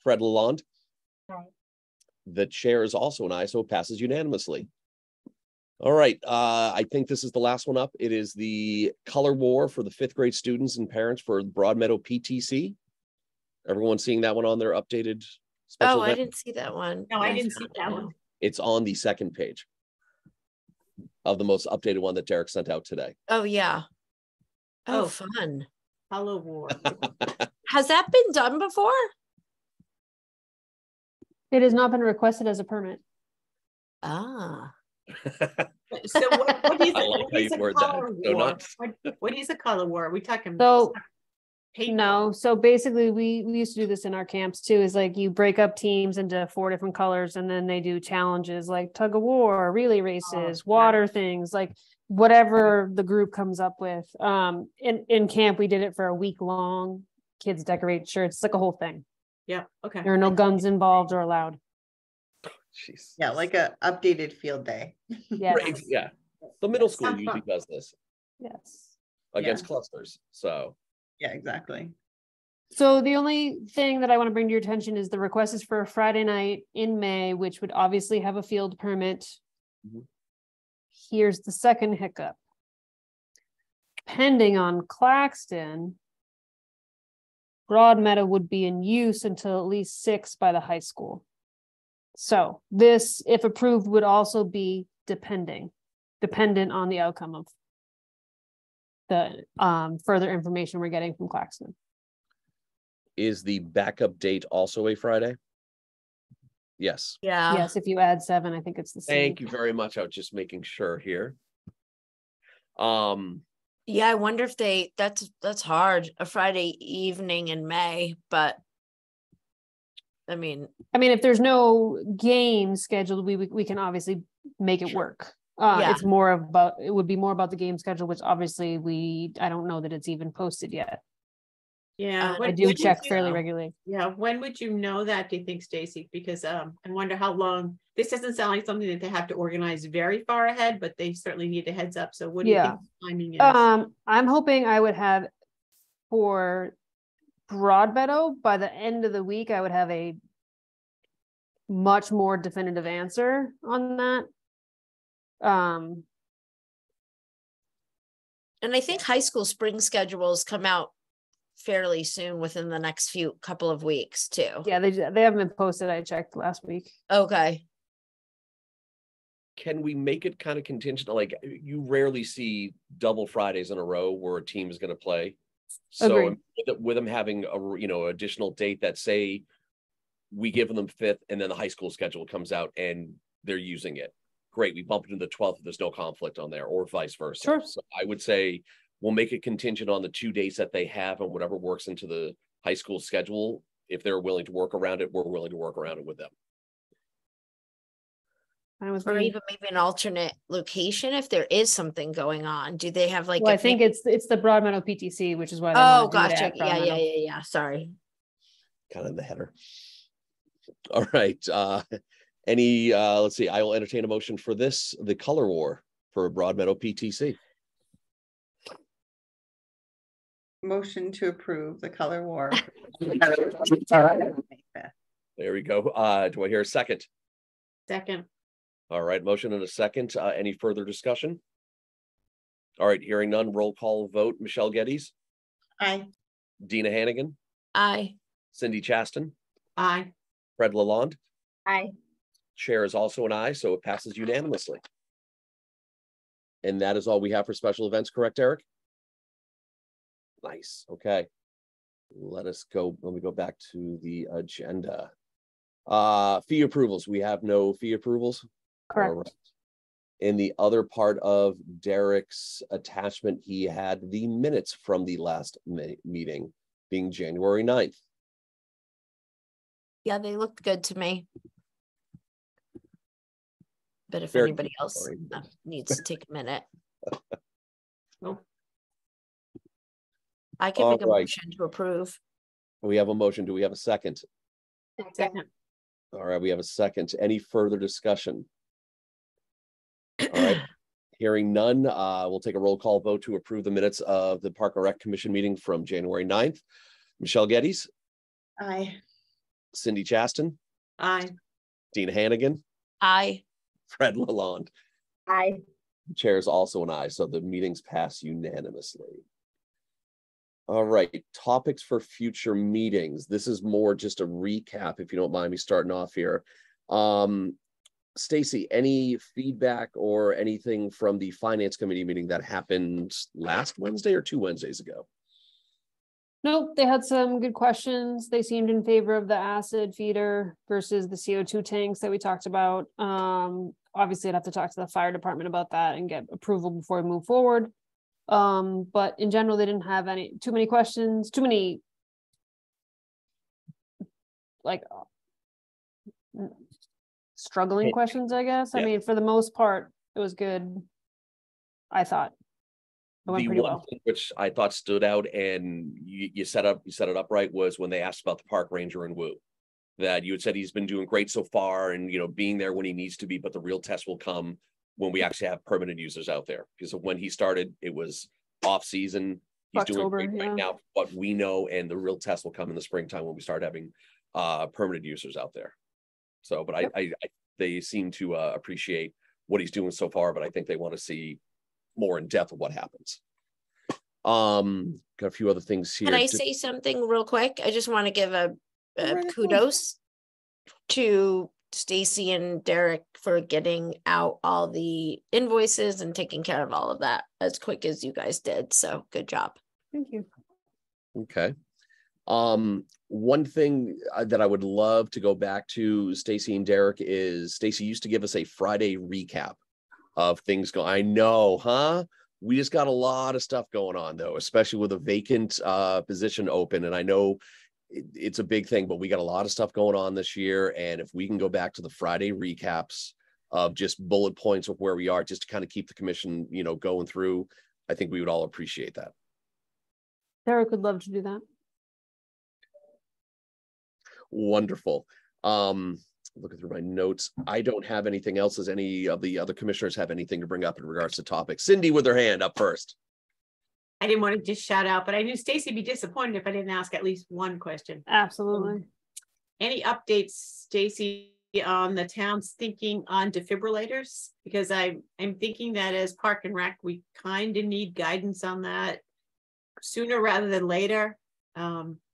S2: Fred Lalonde.
S5: Aye.
S2: The chair is also an aye, so it passes unanimously. All right, I think this is the last one up. It is the color war for the 5th grade students and parents for Broadmeadow PTC. Everyone seeing that one on their updated special event?
S4: I didn't see that one.
S3: No, I didn't see that one.
S2: It's on the second page of the most updated one that Derek sent out today.
S4: Oh, yeah.
S3: Oh,
S4: fun.
S3: Color war.
S4: Has that been done before?
S1: It has not been requested as a permit.
S4: Ah.
S3: So what is
S2: I like how you word that.
S3: What is a color war? Are we talking?
S1: So
S3: paint?
S1: no, so basically we used to do this in our camps too, is like you break up teams into 4 different colors and then they do challenges like tug of war, relay races, water things, like whatever the group comes up with. In camp we did it for a week long. Kids decorate shirts. It's like a whole thing.
S3: Yeah, okay.
S1: There are no guns involved or allowed.
S2: Jeez.
S6: Yeah, like a updated field day.
S1: Yes.
S2: Right, yeah. The middle school usually does this
S1: Yes.
S2: against clusters. So
S6: Yeah, exactly.
S1: So the only thing that I want to bring to your attention is the request is for a Friday night in May, which would obviously have a field permit. Here's the second hiccup. Depending on Claxton, Broadmeadow would be in use until at least 6 by the high school. So this, if approved, would also be dependent on the outcome of the further information we're getting from Claxton.
S2: is the backup date also a Friday? Yes.
S4: Yeah.
S1: Yes, if you add 7, I think it's the same.
S2: Thank you very much. I was just making sure here.
S4: Yeah, I wonder if that's hard, a Friday evening in May, but I mean,
S1: if there's no game scheduled, we can obviously make it work.
S4: Yeah.
S1: It would be more about the game schedule, which obviously I don't know that it's even posted yet.
S3: Yeah,
S1: I do check fairly regularly.
S3: Yeah, when would you know that, do you think, Stacy? Because I wonder how long, this doesn't sound like something that they have to organize very far ahead, but they certainly need a heads up. So what do you think the timing is?
S1: I'm hoping I would have, for Broadmeadow, by the end of the week, I would have a much more definitive answer on that.
S4: And I think high school spring schedules come out fairly soon, within the next couple of weeks too.
S1: Yeah, they haven't been posted. I checked last week.
S4: Okay.
S2: Can we make it kind of contingent? Like, you rarely see double Fridays in a row where a team is going to play. So
S1: Agreed.
S2: with them having a, additional date that, say, we give them 5th and then the high school schedule comes out and they're using it. Great. We bump it into the 12th. There's no conflict on there, or vice versa.
S1: Sure.
S2: So I would say we'll make it contingent on the 2 days that they have and whatever works into the high school schedule. If they're willing to work around it, we're willing to work around it with them.
S4: Or even maybe an alternate location if there is something going on. Do they have like?
S1: Well, I think it's the Broadmeadow PTC, which is why.
S4: Oh, gotcha. Yeah. Sorry.
S2: Kind of in the header. All right. Let's see. I will entertain a motion for this, the color war for Broadmeadow PTC.
S6: Motion to approve the color war.
S2: There we go. Do I hear a second?
S3: Second.
S2: All right, motion and a second. Any further discussion? All right, hearing none, roll call vote. Michelle Geddes.
S6: Aye.
S2: Dina Hannigan.
S4: Aye.
S2: Cindy Chaston.
S3: Aye.
S2: Fred Lalonde.
S5: Aye.
S2: Chair is also an aye, so it passes unanimously. And that is all we have for special events, correct, Eric? Nice. Okay. Let me go back to the agenda. Fee approvals. We have no fee approvals.
S1: Correct.
S2: All right. In the other part of Derek's attachment, he had the minutes from the last meeting, being January 9th.
S4: Yeah, they looked good to me. But if
S2: Very
S4: anybody else needs to take a minute.
S3: Nope.
S4: I can make a
S2: All right.
S4: motion to approve.
S2: We have a motion. Do we have a second?
S3: Second.
S2: All right, we have a second. Any further discussion? All right. Hearing none, we'll take a roll call vote to approve the minutes of the Park and Rec Commission meeting from January 9th. Michelle Geddes.
S6: Aye.
S2: Cindy Chaston.
S3: Aye.
S2: Dina Hannigan.
S4: Aye.
S2: Fred Lalonde.
S5: Aye.
S2: Chair is also an aye, so the meetings pass unanimously. All right, topics for future meetings. This is more just a recap, if you don't mind me starting off here. Stacy, any feedback or anything from the Finance Committee meeting that happened last Wednesday or 2 Wednesdays ago?
S1: Nope, they had some good questions. They seemed in favor of the acid feeder versus the CO2 tanks that we talked about. Obviously, I'd have to talk to the fire department about that and get approval before we move forward. But in general, they didn't have too many questions, too many like struggling questions, I guess.
S2: Yeah.
S1: I mean, for the most part, it was good. I thought it went pretty well.
S2: Thing which I thought stood out, and you set it up right, was when they asked about the park ranger and Wu, that you had said he's been doing great so far and being there when he needs to be, but the real test will come when we actually have permanent users out there. Because when he started, it was off season. He's
S1: October,
S2: doing great right now, what we know, and the real test will come in the springtime when we start having permanent users out there. So, but I they seem to appreciate what he's doing so far, but I think they want to see more in depth of what happens. Got a few other things here.
S4: Can I say something real quick? I just want to give a kudos to Stacy and Derek for getting out all the invoices and taking care of all of that as quick as you guys did. So good job.
S1: Thank you.
S2: Okay. One thing that I would love to go back to, Stacy and Derek, is Stacy used to give us a Friday recap of things going. I know, huh? We just got a lot of stuff going on, though, especially with a vacant position open. And I know it's a big thing, but we got a lot of stuff going on this year. And if we can go back to the Friday recaps of just bullet points of where we are, just to kind of keep the commission, going through, I think we would all appreciate that.
S1: Derek would love to do that.
S2: Wonderful. Looking through my notes, I don't have anything else. Does any of the other commissioners have anything to bring up in regards to topics? Cindy with her hand up first.
S3: I didn't want to just shout out, but I knew Stacy would be disappointed if I didn't ask at least one question.
S1: Absolutely.
S3: Any updates, Stacy, on the town's thinking on defibrillators? Because I'm thinking that as Park and Rec, we kind of need guidance on that sooner rather than later.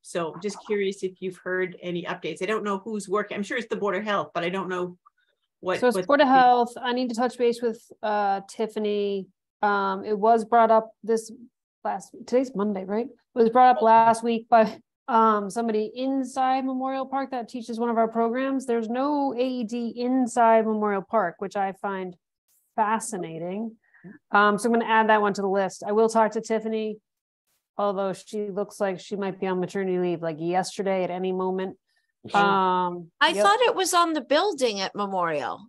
S3: So just curious if you've heard any updates. I don't know who's working. I'm sure it's the Board of Health, but I don't know what.
S1: So it's Board of Health. I need to touch base with Tiffany. It was brought up today's Monday, right? It was brought up last week by somebody inside Memorial Park that teaches one of our programs. There's no AED inside Memorial Park, which I find fascinating. So I'm going to add that one to the list. I will talk to Tiffany, although she looks like she might be on maternity leave like yesterday at any moment.
S4: I thought it was on the building at Memorial.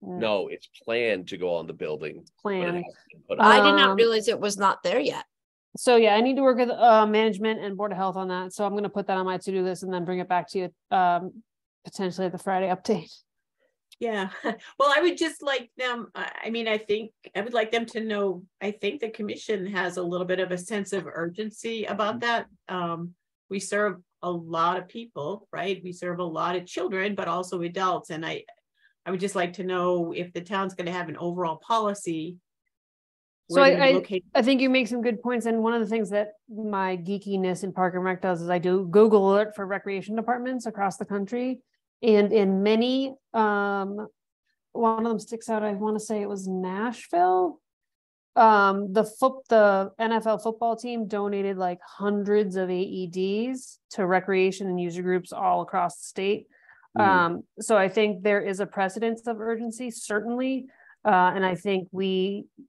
S2: No, it's planned to go on the building.
S1: Planned.
S4: I did not realize it was not there yet.
S1: So yeah, I need to work with management and Board of Health on that. So I'm going to put that on my to-do list and then bring it back to you potentially at the Friday update.
S3: Yeah, well, I would just like them, I mean, I think I would like them to know, I think the commission has a little bit of a sense of urgency about that. We serve a lot of people, right? We serve a lot of children, but also adults. And I would just like to know if the town's going to have an overall policy.
S1: So I think you make some good points. And one of the things that my geekiness in Park and Rec does is I do Google alert for recreation departments across the country. And in many, one of them sticks out. I want to say it was Nashville. The NFL football team donated like hundreds of AEDs to recreation and user groups all across the state. So I think there is a precedence of urgency, certainly. And I think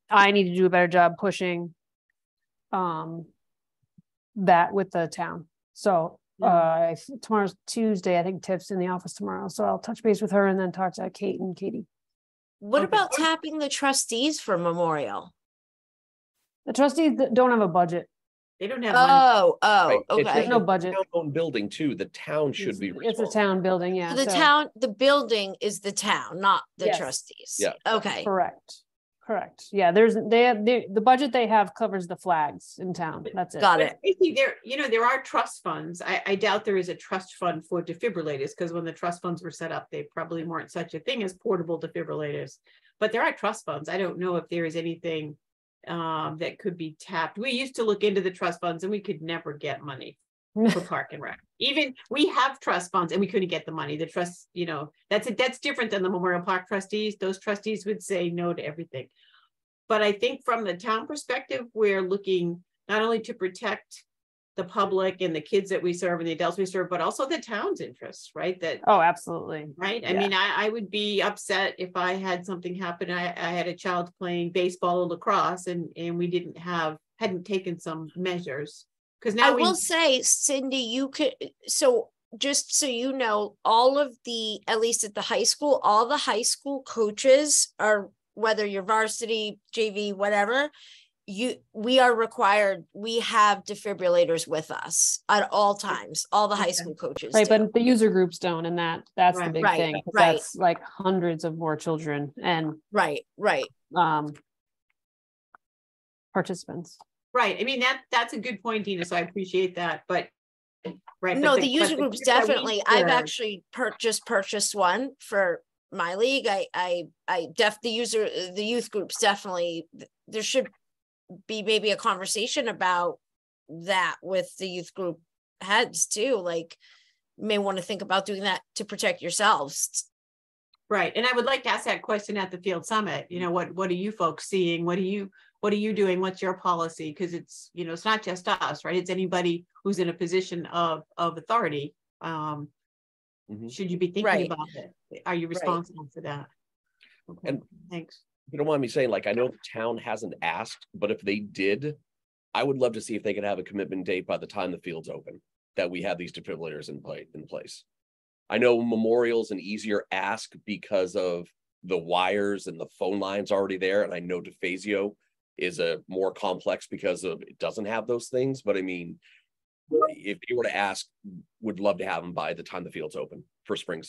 S1: I need to do a better job pushing that with the town. So tomorrow's Tuesday. I think Tiff's in the office tomorrow. So I'll touch base with her and then talk to Kate and Katie.
S4: What about tapping the trustees for Memorial?
S1: The trustees don't have a budget.
S3: They don't have money.
S2: Right.
S4: Okay.
S1: There's no budget.
S2: Town-owned building too. The town should be
S1: It's a town building, yeah.
S4: So the building is the town, not the trustees.
S2: Yeah.
S4: Okay.
S1: Correct. Yeah, the budget they have covers the flags in town. That's it.
S4: Got it.
S3: There are trust funds. I doubt there is a trust fund for defibrillators because when the trust funds were set up, they probably weren't such a thing as portable defibrillators. But there are trust funds. I don't know if there is anything that could be tapped. We used to look into the trust funds and we could never get money for Park and Rec. Even we have trust funds and we couldn't get the money. The trust, that's different than the Memorial Park trustees. Those trustees would say no to everything. But I think from the town perspective, we're looking not only to protect the public and the kids that we serve and the adults we serve, but also the town's interests, right?
S1: Oh, absolutely.
S3: Right. I mean, I would be upset if I had something happen. I had a child playing baseball or lacrosse and we hadn't taken some measures. Because now
S4: I will say, Cindy, you could, so just so you know, all of the, at least at the high school, all the high school coaches are, whether you're varsity, JV, whatever, we are required, we have defibrillators with us at all times, all the high school coaches.
S1: Right, but the user groups don't, and that's the big thing.
S4: Right.
S1: That's like hundreds of more children and participants.
S3: Right. I mean, that's a good point, Dina. So I appreciate that. But
S4: no, the user groups definitely. I've actually just purchased one for my league. The youth groups definitely. There should be maybe a conversation about that with the youth group heads too. Like, you may want to think about doing that to protect yourselves.
S3: Right. And I would like to ask that question at the Field Summit. What are you folks seeing? What are you doing? What's your policy? Because it's, it's not just us, right? It's anybody who's in a position of authority. Should you be thinking about it? Are you responsible for that? Okay.
S2: And
S3: thanks.
S2: If you don't mind me saying, I know the town hasn't asked, but if they did, I would love to see if they could have a commitment date by the time the field's open, that we have these defibrillators in place. I know Memorial's an easier ask because of the wires and the phone lines already there. And I know DeFazio is a more complex because of it doesn't have those things. But I mean, if you were to ask, would love to have them by the time the field's open for spring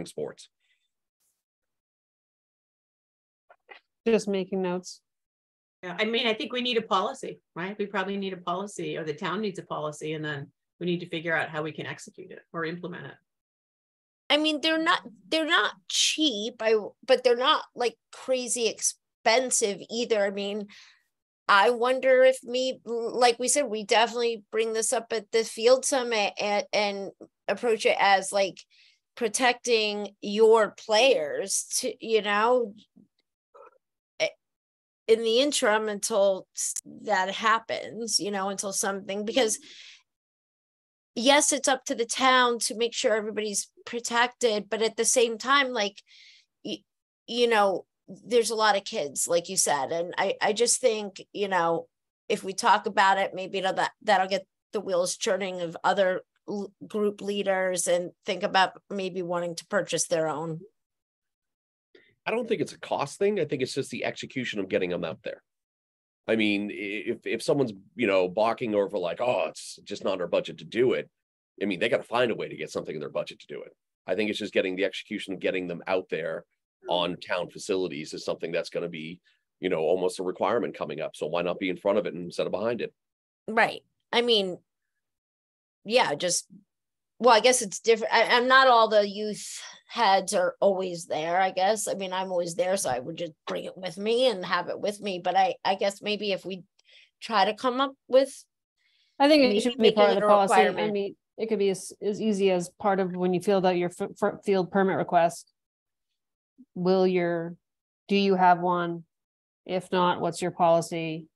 S2: sports.
S1: Just making notes.
S3: Yeah, I mean, I think we need a policy, right? We probably need a policy, or the town needs a policy, and then we need to figure out how we can execute it or implement it.
S4: I mean, they're not cheap, but they're not like crazy expensive either. I mean, I wonder if like we said, we definitely bring this up at the field summit and approach it as like protecting your players to, in the interim until that happens, until something, because yes, it's up to the town to make sure everybody's protected, but at the same time, like, there's a lot of kids, like you said, and I just think, if we talk about it, maybe that'll get the wheels churning of other group leaders and think about maybe wanting to purchase their own.
S2: I don't think it's a cost thing. I think it's just the execution of getting them out there. I mean, if someone's, balking over like, oh, it's just not our budget to do it. I mean, they got to find a way to get something in their budget to do it. I think it's just getting the execution of getting them out there on town facilities is something that's going to be, almost a requirement coming up. So why not be in front of it instead of behind it?
S4: Right. I mean, yeah, I guess it's different. I'm not all the youth heads are always there, I guess. I mean, I'm always there, so I would just bring it with me and have it with me. But I guess maybe if we try to come up with,
S1: I think it should be part of the policy. I
S4: requirement.
S1: mean, it could be as easy as part of when you filled out your field permit request. Do you have one? If not, what's your policy?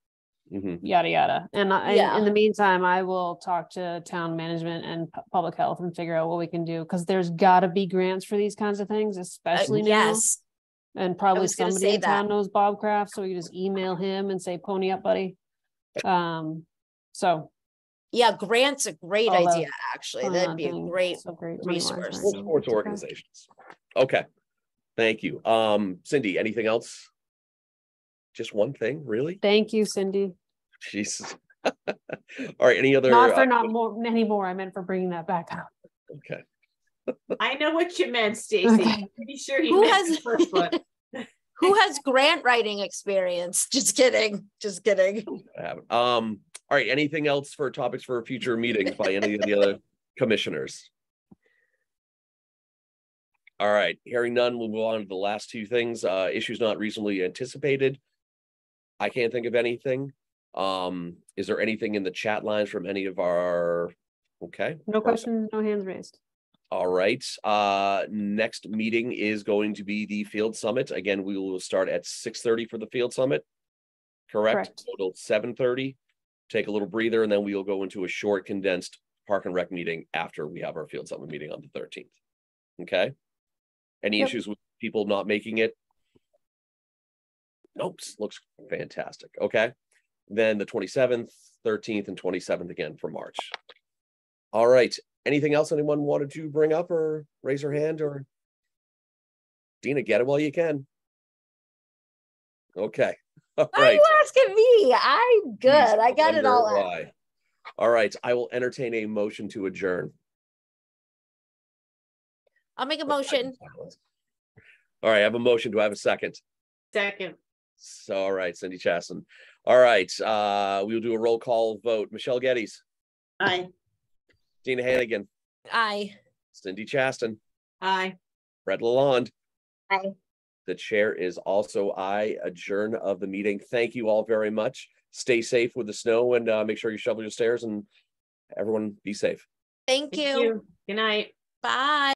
S1: Yada yada. And in the meantime, I will talk to town management and public health and figure out what we can do, because there's got to be grants for these kinds of things, especially now.
S4: Yes.
S1: And probably
S4: was gonna
S1: somebody
S4: say
S1: in town knows Bob Kraft, so we can just email him and say, pony up, buddy. So
S4: yeah, grants a great
S1: All
S4: idea, actually. That'd be a great resource.
S2: Sports organizations. Okay. Thank you. Cindy, anything else? Just one thing, really?
S1: Thank you, Cindy.
S2: Jesus. All right. Any other?
S1: Not more anymore. I meant for bringing that back up.
S2: Okay.
S3: I know what you meant, Stacy.
S1: Okay.
S3: I'm pretty sure you meant the first one.
S4: Who has grant writing experience? Just kidding.
S2: All right. Anything else for topics for future meetings by any of the other commissioners? All right. Hearing none, we'll move on to the last two things. Issues not reasonably anticipated. I can't think of anything. Is there anything in the chat lines from any of our? Okay.
S1: No questions, no hands raised.
S2: All right. Next meeting is going to be the field summit. Again, we will start at 6:30 for the field summit. Correct. Total 7:30. Take a little breather, and then we will go into a short, condensed Park and Rec meeting after we have our field summit meeting on the 13th. Okay. Any issues with people not making it? Nope. Looks fantastic. Okay. Then the 27th, 13th, and 27th again for March. All right. Anything else anyone wanted to bring up or raise their hand? Or Dina, get it while you can. Okay. All
S4: Why
S2: right.
S4: are you asking me? I'm good. I got it all out.
S2: All right. I will entertain a motion to adjourn.
S4: I'll make a motion.
S2: All right. I have a motion. Do I have a second?
S3: Second.
S2: So, all right. Cindy Chasson. All right. We'll do a roll call vote. Michelle Geddes.
S6: Aye.
S2: Dina Hannigan.
S4: Aye.
S2: Cindy Chaston.
S3: Aye.
S2: Fred Lalonde.
S5: Aye.
S2: The chair is also aye. Adjourn of the meeting. Thank you all very much. Stay safe with the snow, and make sure you shovel your stairs, and everyone be safe.
S4: Thank you.
S3: Good night.
S4: Bye.